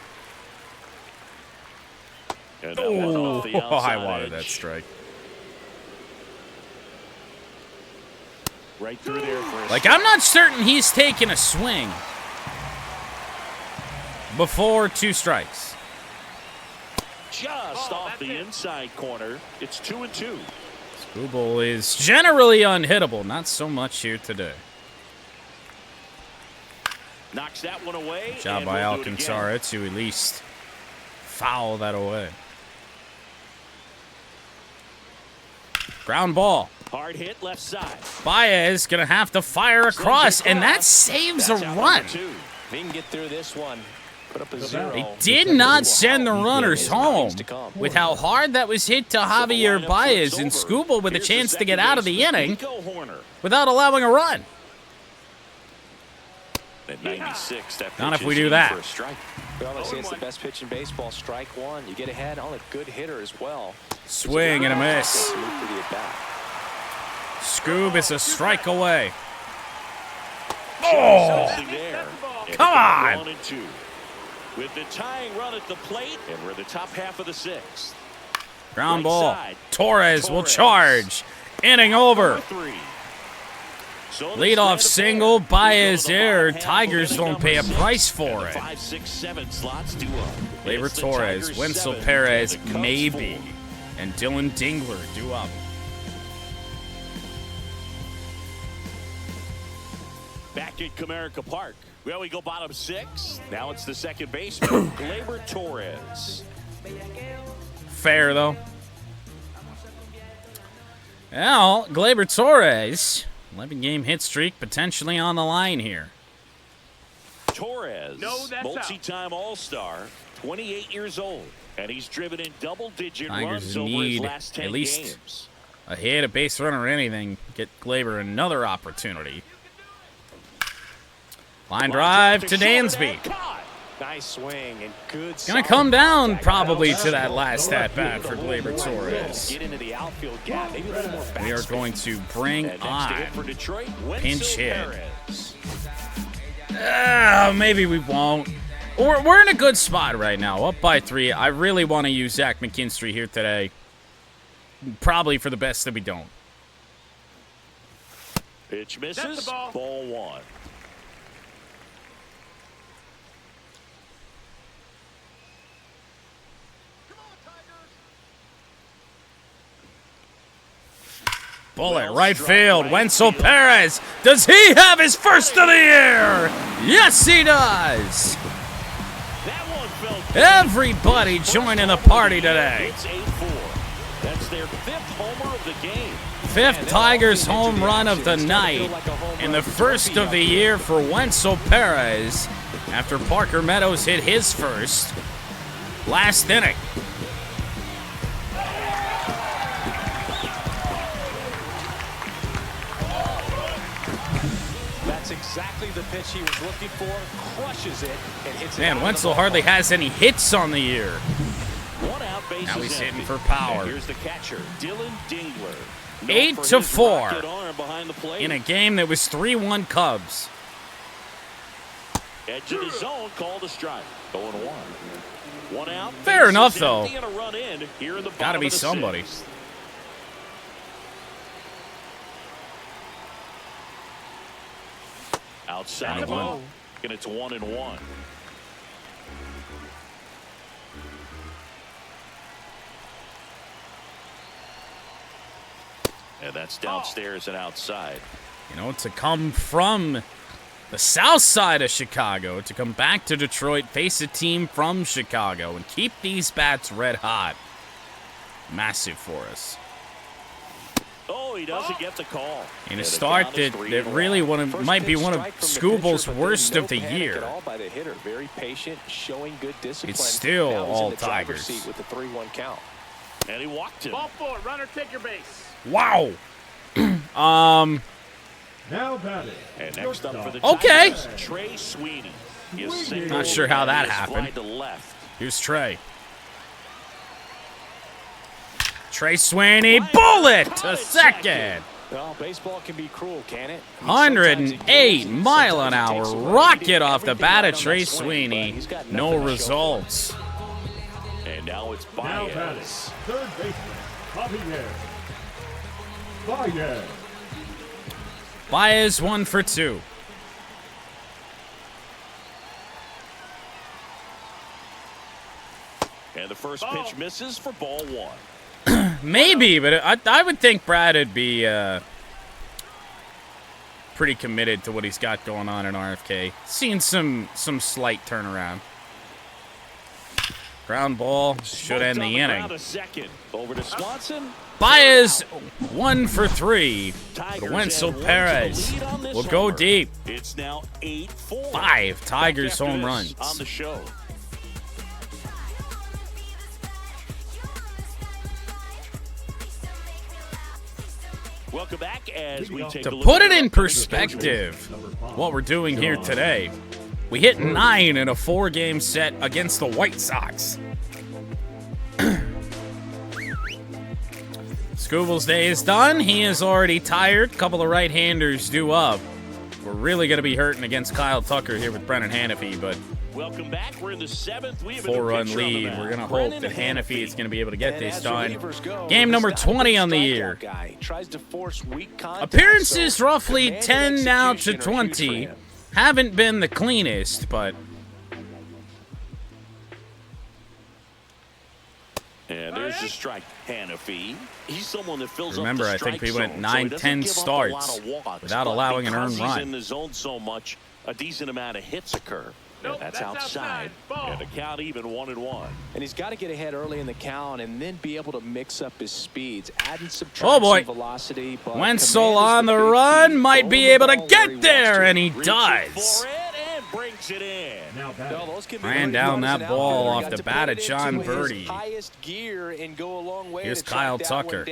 And that one off the outside I wanted edge. that strike. Right through there for a Like, I'm not certain he's taking a swing before 2 strikes. just off the inside corner. It's 2-2. Skubal is generally unhittable. Not so much here today. Knocks that one away. Job and by we'll do it Alcantara to at least foul that away. Ground ball. Hard hit left side. Baez gonna have to fire across, and that saves a That's out run. number 2. If he can get through this one, put up a 0. They did not send the runners home with how hard that was hit to Javier Baez, and Skubal with a chance to get out of the inning without allowing a run. At 96, that Not if pitch we is do in that. for a strike. Well, they say it's the best pitch in baseball. Strike 1. You get ahead on a good hitter as well. Swing and a miss. Move for the at-bat. Scoob is a strike away. Something there. And Come on. 1-2. With the tying run at the plate, and we're in the top half of the 6th. Ground Right ball. side. Torres will charge. Inning over. Number 3. Leadoff single, Baez error. Tigers don't pay a price for it. 5, 6, 7 slots due up. Gleyber It's the Torres, Tigers Wenzel 7, Perez, and the Cubs maybe. 4. And Dylan Dingler due up. Back at Comerica Park. Well, we go bottom 6. Now it's the second baseman, Gleyber Torres. Fair, though. Well, Gleyber Torres, 11-game hit streak potentially on the line here. Torres, No, that's multi-time All-Star, 28 years old, and he's driven in double-digit Tigers runs over his need last 10 at least games. a hit, a base runner, or anything. Get Gleyber another opportunity. Line drive to Dansby. Nice swing and good. Gonna come down probably to that last at-bat for Gleyber Torres. Get into the outfield gap. Maybe a little more We are backspin. going to bring And next to hit for on. Detroit, Pinch Wenzel hit. Perez. Maybe we won't. We're in a good spot right now, up by 3. I really want to use Zach McKinstry here today. Probably for the best that we don't. Pitch That's misses. the ball. Ball 1. Bullet, right field. Wenzel Perez. Does he have his first of the year? Yes, he does. That one fell. Everybody joining the party today. It's 8-4. That's their 5th homer of the game. 5th Tigers home run of the night. And the first of the year for Wenzel Perez after Parker Meadows hit his first last inning. That's exactly the pitch he was looking for. Crushes it and hits it. Man, out of Wenzel the hardly ballpark. has any hits on the year. 1 out, bases Now he's hitting empty. for power. And here's the catcher, Dylan Dingler. Known 8 for to his 4 rocket arm behind the plate. in a game that was 3-1 Cubs. Edge of the zone, called a strike. 0-1. 1 out. Fair enough, bases though. empty and a run in here in the Gotta bottom be of the somebody. 6th. Outside That's a low, ball. and it's 1-1. And that's downstairs and outside. You know, to come from the south side of Chicago, to come back to Detroit, face a team from Chicago, and keep these bats red hot. Massive for us. Oh, he doesn't get the call. In And a the start count is that 3-1. really First might be pitch one of strike from the Scooble's pitcher, but worst there's of the no panic year. at all by the hitter. Very patient, showing good discipline. It's still Now he's all in the driver's Tigers. seat with the 3-1 count. And he walked him. Ball 4. Runner, take your base. Wow. Now batting. And next up for the Okay. Tigers, Trey Sweeney. He is singled Not sure how and that he is happened. fly to left. Here's Trey. Trey Sweeney, bullet to second. Well, baseball can be cruel, can it? 108 mile an hour rocket off the bat of Trey Sweeney. No results. And now it's Now batting. Baez. Third baseman. Javier. Baez. Baez 1 for 2. And the first pitch misses for ball 1. Maybe, but I would think Brad would be pretty committed to what he's got going on in RFK. Seeing some slight turnaround. Ground ball should end the inning. A second. Over to Swanson. Baez 1 for 3. Tigers Wenzel add one to the Perez lead on this will go homer. deep. It's now 8-4. 5 Tigers After home this runs. on the show. Welcome back as we take a To look put at it in the perspective, what we're doing here today, we hit 9 in a 4-game set against the White Sox. Scooble's day is done. He is already tired. Couple of right-handers due up. We're really going to be hurting against Kyle Tucker here with Brennan Hanafy, but Welcome back. We're in the 7th. We have 4-run lead. We're going to hope that Hannafy is going to be able to get this done. Game number 20 on the year. Appearances roughly 10 now to 20. Haven't been the cleanest, but... And there's the strike. Hannafy. He's someone that fills Remember, up the I think we went zone, 9-10 starts without allowing an earned run. In the zone so much, a decent amount of hits occur. Nope, that's outside. And the count even 1-1. And he's got to get ahead early in the count and then be able to mix up his speeds, add and subtract some velocity. Wenzel on the run, might be able to get there, and he does. Brings it in. Ran down that ball off the bat of John Birdie. Here's Kyle Tucker.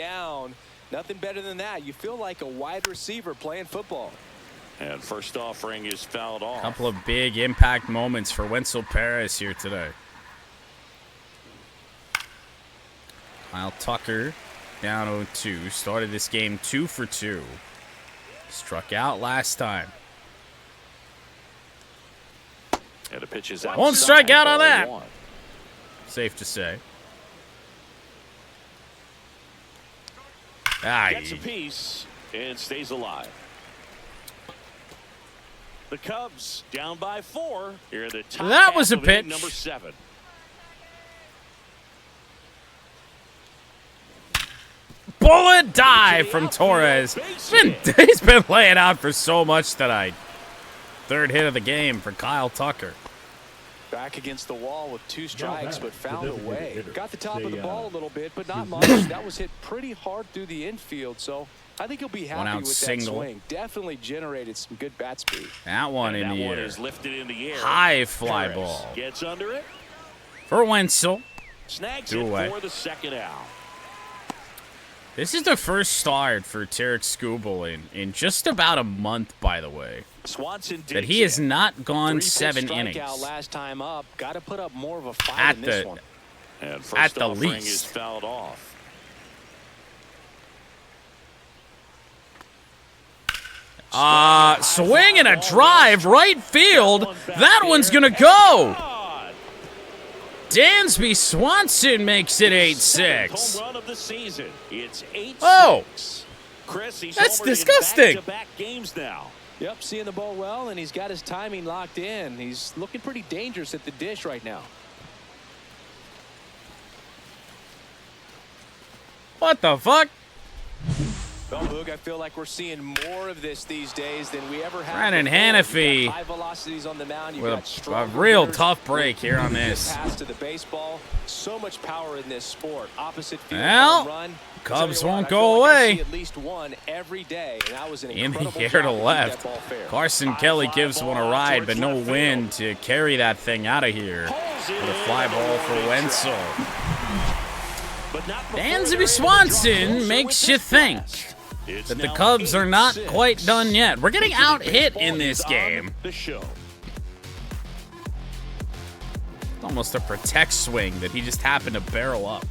Nothing better than that. You feel like a wide receiver playing football. And first offering is fouled off. Couple of big impact moments for Wenzel Perez here today. Kyle Tucker down 0-2. Started this game 2 for 2. Struck out last time. And the pitch is Won't strike out on that. Safe to say. Gets a piece and stays alive. The Cubs down by 4. Here the top that was a pitch. Number 7. Bullet dive from Torres. He's been laying out for so much tonight. 3rd hit of the game for Kyle Tucker. Back against the wall with 2 strikes, but found a way. Got the top of the ball a little bit, but not much. That was hit pretty hard through the infield, so I think he'll be happy with that swing. Definitely generated some good bat speed. That one in the air. Is lifted in the air. High fly ball. Gets under it. For Wenzel. Snags 2 away. For the 2nd out. This is the first start for Tarek Skubal in just about a month, by the way. Swanson that he has not gone 7 innings. Last time up, got to put up more of a fight in this one. And first at the offering least. Is fouled off. Swing and a drive, right field. That one's gonna go. Dansby Swanson makes it 8-6. Home run of the season. It's 8-6. Oh, Chris, he's that's homered in disgusting. back-to-back games now. Yep, seeing the ball well, and he's got his timing locked in. He's looking pretty dangerous at the dish right now. What the fuck? Well, Boog, I feel like we're seeing more of this these days than we ever have. Brandon Hannafy high velocities on the mound. with a real tough break here on this. Pass to the baseball. So much power in this sport. Opposite field Well, run. Cubs won't go away. At least one every day, and that was an In the incredible air job to keep left. that ball fair. Carson Kelly gives one a ride, but no wind to carry that thing out of here. With a fly ball for Wenzel. Dansby Swanson makes you think that the Cubs are not quite done yet. We're getting out-hit in this game. It's almost a protect swing that he just happened to barrel up.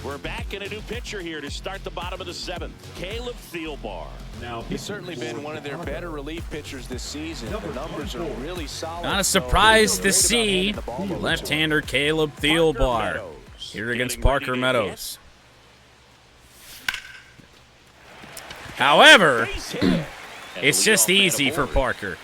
We're back in a new pitcher here to start the bottom of the 7th. Caleb Thielbar. Now he's certainly been one of their better relief pitchers this season. The numbers are really solid. Not a surprise to see left-hander Caleb Thielbar here against Parker Meadows. However, it's just easy for Parker.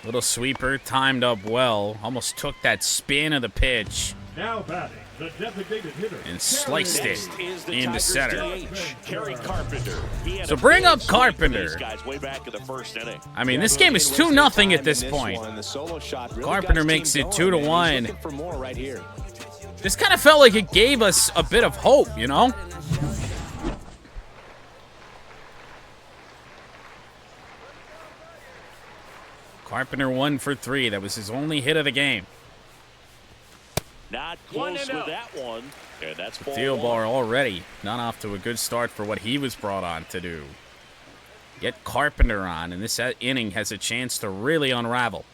Little sweeper, timed up well. Almost took that spin of the pitch Now batting, the designated hitter. and sliced it into center. Kerry Carpenter. So bring up Carpenter. Way back in the 1st inning. I mean, this game is 2-0 at this point. Carpenter makes it 2-1. This kind of felt like it gave us a bit of hope, you know? Carpenter 1 for 3. That was his only hit of the game. Not close with that one. And that's ball Thielbar already not off to a good start for what he was brought on to do. Get Carpenter on, and this inning has a chance to really unravel.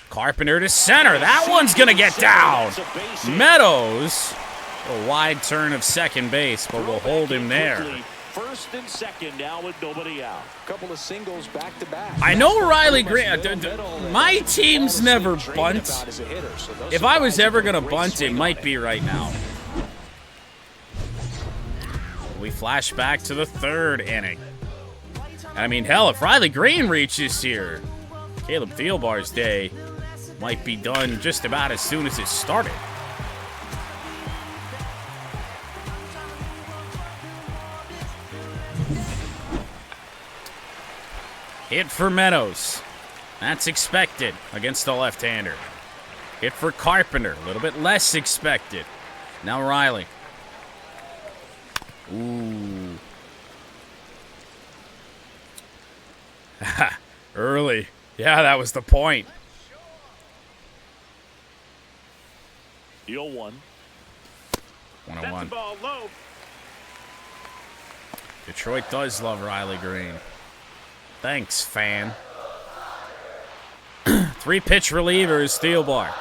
Carpenter to center. That one's going to get down. Meadows, a wide turn of second base, but we'll hold him there. first and second now with nobody out. Couple of singles back to back. I know Riley Green. My team's never bunt. If I was ever going to bunt, it might be right now. We flash back to the third inning. I mean, hell, if Riley Green reaches here, Caleb Thielbar's day might be done just about as soon as it started. Hit for Meadows. That's expected against the left-hander. Hit for Carpenter. A little bit less expected. Now Riley. Ooh. Early. Yeah, that was the point. 0-1. 101. Ball low. Detroit does love Riley Green. Thanks, fan. 3-pitch relievers, Thielbar.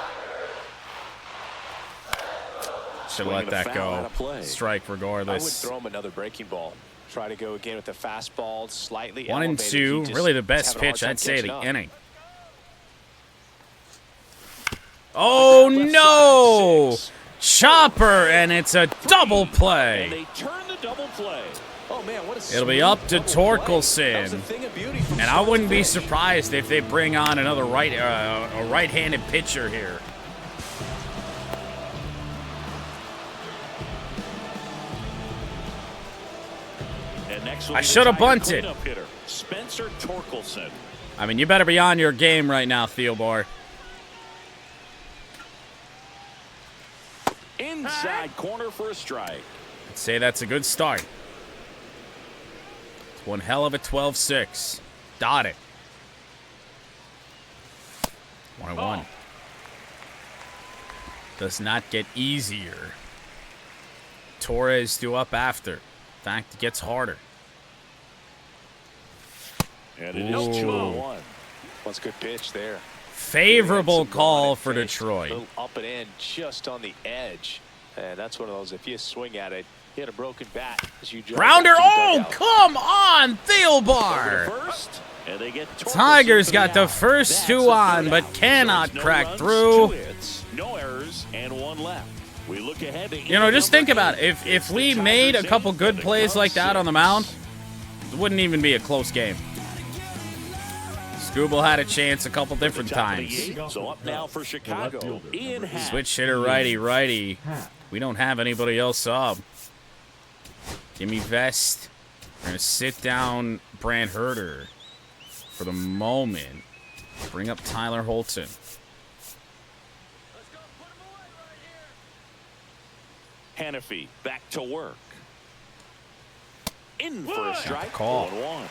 Should let that go. Strike regardless. I would throw him another breaking ball. Try to go again with the fastball, slightly 1 and 2, really the best pitch, I'd say, of the inning. Oh, no! Chopper, and it's a double play. And they turn the double play. Oh, man, what a It'll be up to Torkelson. And I wouldn't be surprised if they bring on another right-handed pitcher here. I should have bunted. Spencer Torkelson. I mean, you better be on your game right now, Thielbar. Inside corner for a strike. I'd say that's a good start. It's one hell of a 12-6. Dot it. 1-1. Does not get easier. Torres due up after. In fact, it gets harder. And it is 2-1. That's a good pitch there. Favorable call for Detroit. A little up and in, just on the edge. And that's one of those, if you swing at it, you had a broken bat. Grounder, oh, come on, Thielbar. First, and they get Tigers got the first two on, but cannot crack through. 2 hits, no errors, and 1 left. We look ahead to you know, just think about it. If we made a couple good plays like that on the mound, it wouldn't even be a close game. Scooble had a chance a couple different times. So up now for Chicago. Switch hitter righty. We don't have anybody else up. Gimme Vest. We're going to sit down Brant Herter for the moment. Bring up Tyler Holton. Hannafy back to work. In for a strike. Call. 1-1.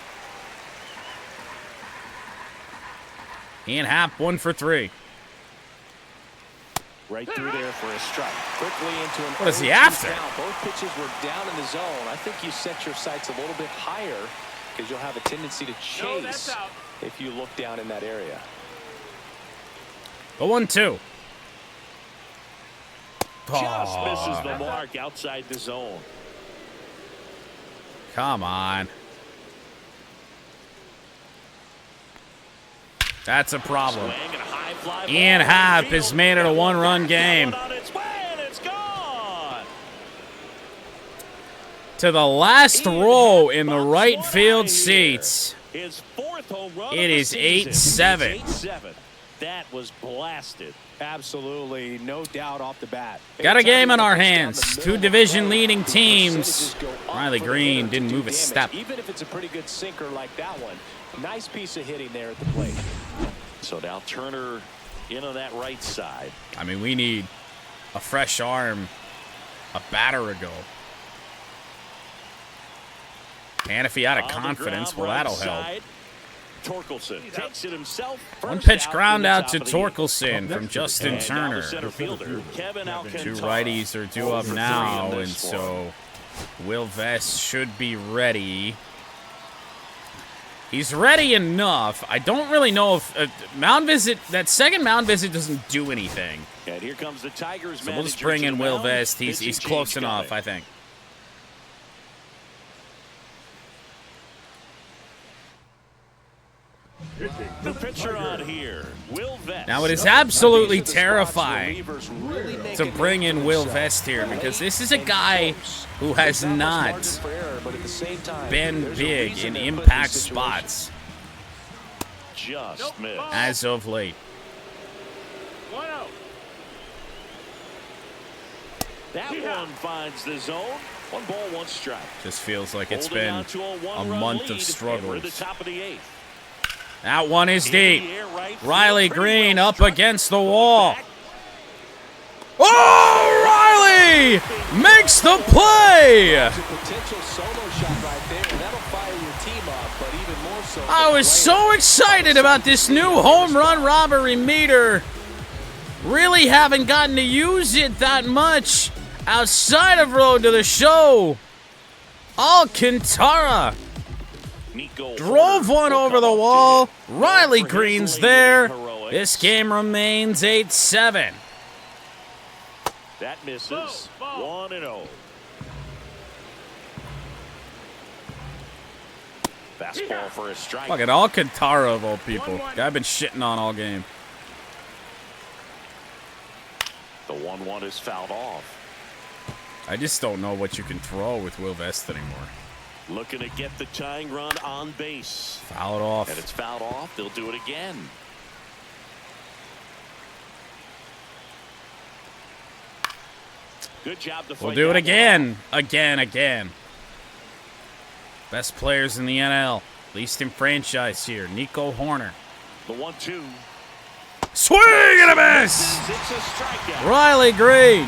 Ian Happ, 1 for 3. Right through there for a strike. Quickly into an. What is he after? Both pitches were down in the zone. I think you set your sights a little bit higher because you'll have a tendency to chase if you look down in that area. The 1-2. Just misses the mark outside the zone. Come on. That's a problem. Ian Happ has made it a 1-run game. To the last row in the right field seats. It is 8-7. That was blasted. Absolutely, no doubt off the bat. Got a game on our hands. 2 division-leading teams. Riley Green didn't move a step. Even if it's a pretty good sinker like that one, nice piece of hitting there at the plate. So now Turner in on that right side. I mean, we need a fresh arm a batter ago. Hannafy out of confidence. Well, that'll help. Torkelson takes it himself. 1-pitch ground out to Torkelson from Justin Turner. 2 righties are due up now, and so Will Vest should be ready. He's ready enough. I don't really know if mound visit, that second mound visit doesn't do anything. And here comes the Tigers. So we'll just bring in Will Vest. He's close enough, I think. The pitcher on here, Will Vest. Now, it is absolutely terrifying to bring in Will Vest here because this is a guy who has not been big in impact spots Just missed. as of late. 1-0. That one finds the zone. 1 ball, 1 strike. Just feels like it's Holding been on to a a 1-run month lead, of and we're at the struggles. top of the 8th. That one is In deep. the air, right field, Riley pretty Green well up struck. against the wall. Back. Oh, Riley makes the play. There's a potential solo shot right there, and that'll fire your team up, but even more so. I was so excited about this new home run robbery meter. Really haven't gotten to use it that much outside of Road to the Show. Alcantara Nico drove Porter one will over come the up to wall. hit. Riley For his Green's late there. inning heroics. This game remains 8-7. That misses. Ball. 1-0. Fastball for a strike. Fucking Alcantara of all people. 1-1. Guy I've been shitting on all game. The 1-1 is fouled off. I just don't know what you can throw with Will Vest anymore. Looking to get the tying run on base. Foul it off. And it's fouled off. They'll do it again. Good job to We'll fight do it that again. Again. Best players in the NL. Least in franchise here. Nico Horner. one. The 1-2. Swing and a miss! It's a strikeout. Riley Green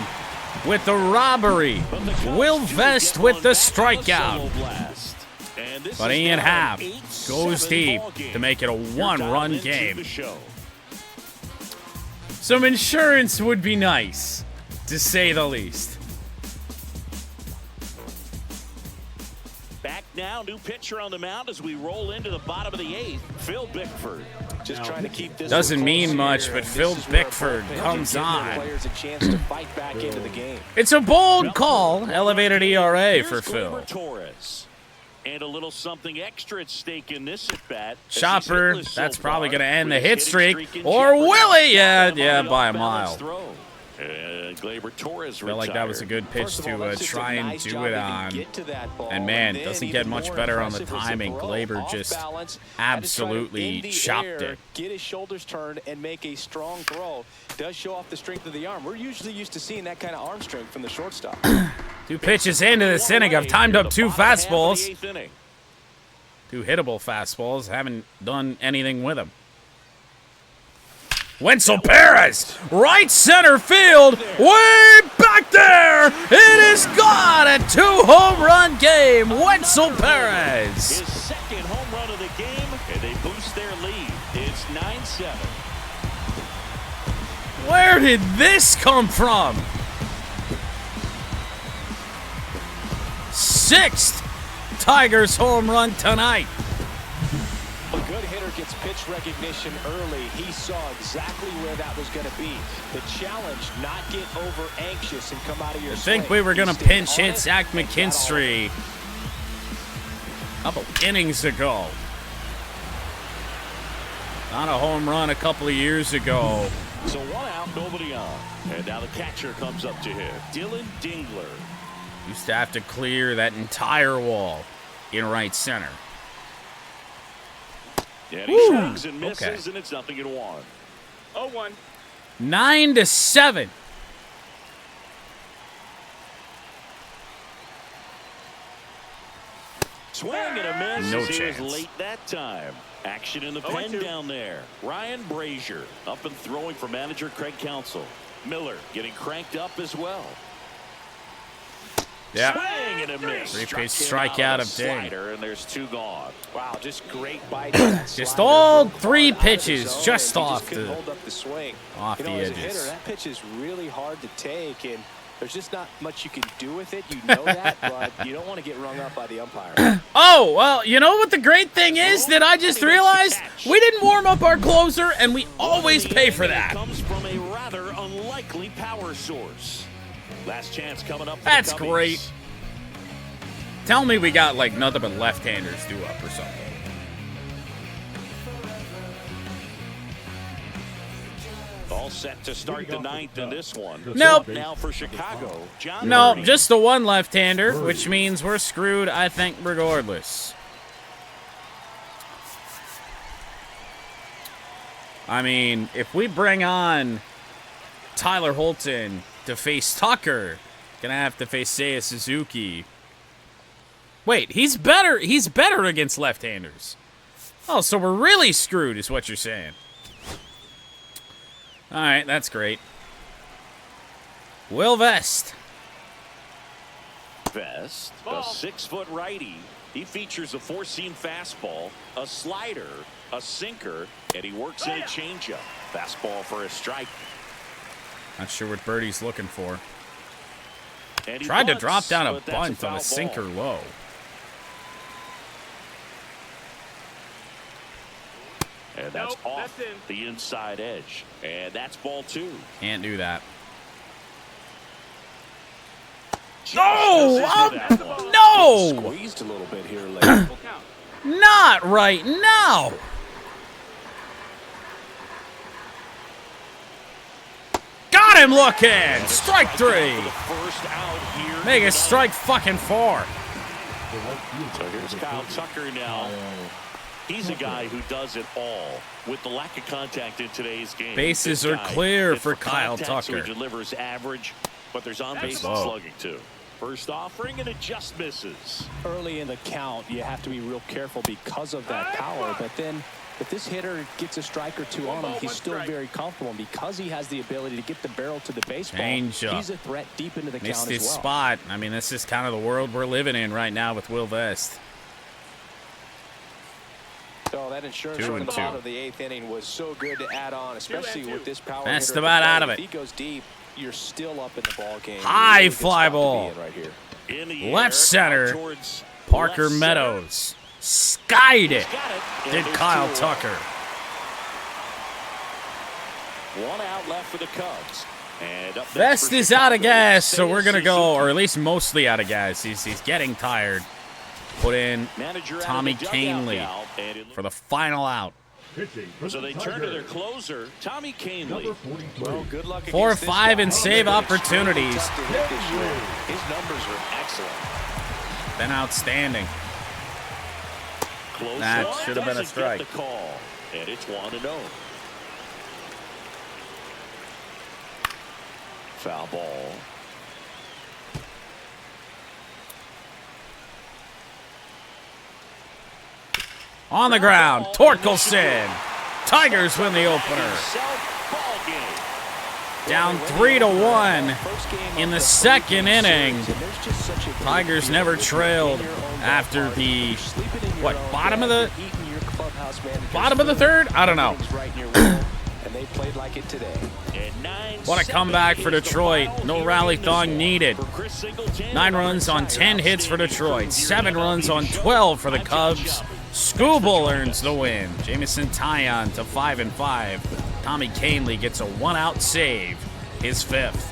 with the robbery. But the Cubs Will do Vest get with one the back on the strikeout. solo blast. And this But is Ian now Happ an goes 8-7 deep ball game. to make it a You're one-run dialed into game. the show. Some insurance would be nice, to say the least. Back now, new pitcher on the mound as we roll into the bottom of the 8th. Phil Bickford. Just trying to keep this Doesn't one mean close much, here, but and Phil this is where Bickford bullpen comes can give their on. players a chance to fight back into the game. It's a bold call. Elevated ERA for Here's Phil. Gleyber Torres. And a little something extra at stake in this at bat. Chopper, that's probably going to end the hit streak. Or will he? Yeah, by a mile. And Gleyber Torres Felt like that was a good pitch First of all, to that's just a try and nice do job it to on. get to that ball, And man, then doesn't even get much more better on the impressive was timing. throw Gleyber off just balance, had to try to absolutely in the chopped air, it. Get his shoulders turned and make a strong throw. Does show off the strength of the arm. We're usually used to seeing that kind of arm strength from the shortstop. 2 pitches into this inning. I've timed up 2 fastballs. 8th inning. 2 hittable fastballs. Haven't done anything with them. Wenzel Perez, right center field, way back there. It is gone. A 2-home-run game. Wenzel Perez. His second home run of the game, and they boost their lead. It's 9-7. Where did this come from? 6th Tigers home run tonight. A good hitter gets pitch recognition early. He saw exactly where that was going to be. The challenge, not get over anxious and come out of your I think swing. we were going to He stayed pinch on hit it Zach and got all McKinstry a couple innings ago. Not a home run a couple of years ago. So 1 out, nobody on. And now the catcher comes up to him. Dylan Dingler. Used to have to clear that entire wall in right center. And he Woo. swings and misses, Okay. and it's 0-1. 0-1. 9-7. Swing and a miss. No as he chance. was late that time. Action in the pen 0-2. down there. Ryan Brazier up and throwing for manager Craig Counsell. Miller getting cranked up as well. Yeah. Swing and a miss. 3-pitch Struck him strikeout out of with a Ding. slider, and there's 2 gone. Wow, just great bite. to that Just slider. all Broke 3 hard out of the pitches zone, just and he off couldn't the- hold up the swing. off You the know, as a edges. hitter, that pitch is really hard to take, and there's just not much you can do with it. You know that, but you don't want to get rung up by the umpire. Oh, well, you know what the great thing is that I just realized? We didn't warm up our closer, and we always pay for that. Comes from a rather unlikely power source. Last chance coming up for That's the Cubbies. great. Tell me we got, like, nothing but left-handers due up or something. All set to start the ninth in this one. Nope. Now for Chicago, John No, Birdie. just the one left-hander, which means we're screwed, I think, regardless. I mean, if we bring on Tyler Holton to face Tucker, gonna have to face Seiya Suzuki. Wait, he's better against left-handers. Oh, so we're really screwed is what you're saying. All right, that's great. Will Vest. Vest, a 6-foot righty. He features a 4-seam fastball, a slider, a sinker, and he works in a changeup. Fastball for a strike. Not sure what Birdie's looking for. And he Tried to bunts, drop down a but that's bunt foul on a sinker ball. low. And that's Nope, off that's in. the inside edge. And that's ball 2. Can't do that. No! No! Squeezed a little bit here late. Full count. Not right now! Got him looking! Strike 3! First out here. Make it strike fucking 4. So here's Kyle Tucker now. He's a guy who does it all with the lack of contact in today's game. Bases This are guy clear hits for Kyle contact, so Tucker. he delivers average, but there's on-base low. slugging too. First offering and it just misses. Early in the count, you have to be real careful because of that power. But then if this hitter gets a strike or two on him, he's still very comfortable. And because he has the ability to get the barrel to the baseball, Changeup. he's a threat deep into the Missed count his as well. spot. I mean, this is kind of the world we're living in right now with Will Vest. So that insurance 2 from and the 2. bottom of the 8th inning was so good to add on, especially with this power That's hitter. about out of If it. he goes deep, you're still up in the ball game. High Really good fly spot to be ball. in right here. In the Left air, center, out towards Parker left Meadows. Skied it. center. Got it. And Did there's Kyle 2 Tucker. One out left for the Cubs. And up next Vest for is out of Chicago, gas, so we're going to go, Suzuki. or at least mostly out of gas. He's getting tired. Put in Manager out of Tommy the dugout Canley now, and it for the final out. Pitching for So the they turn to their Tigers, closer, Tommy Canley. number 43. Well, good luck 4 or against this 5 guy. and save He's been opportunities. extremely tough to hit this year. His numbers are excellent. Been outstanding. Close That one, should have been a doesn't strike. get the call, and it's 1-0. Foul ball. On the ground, Torkelson. Tigers win the opener. Ball game. Down 3-1 in the second inning. Tigers never trailed after the, what, bottom of the third? I don't know. And they played like it today. What a comeback for Detroit. No rally thong needed. 9 runs on 10 hits for Detroit. 7 runs on 12 for the Cubs. Skubal earns the win. Jamison Taillon to 5-5. Tommy Canley gets a 1-out save, his 5th.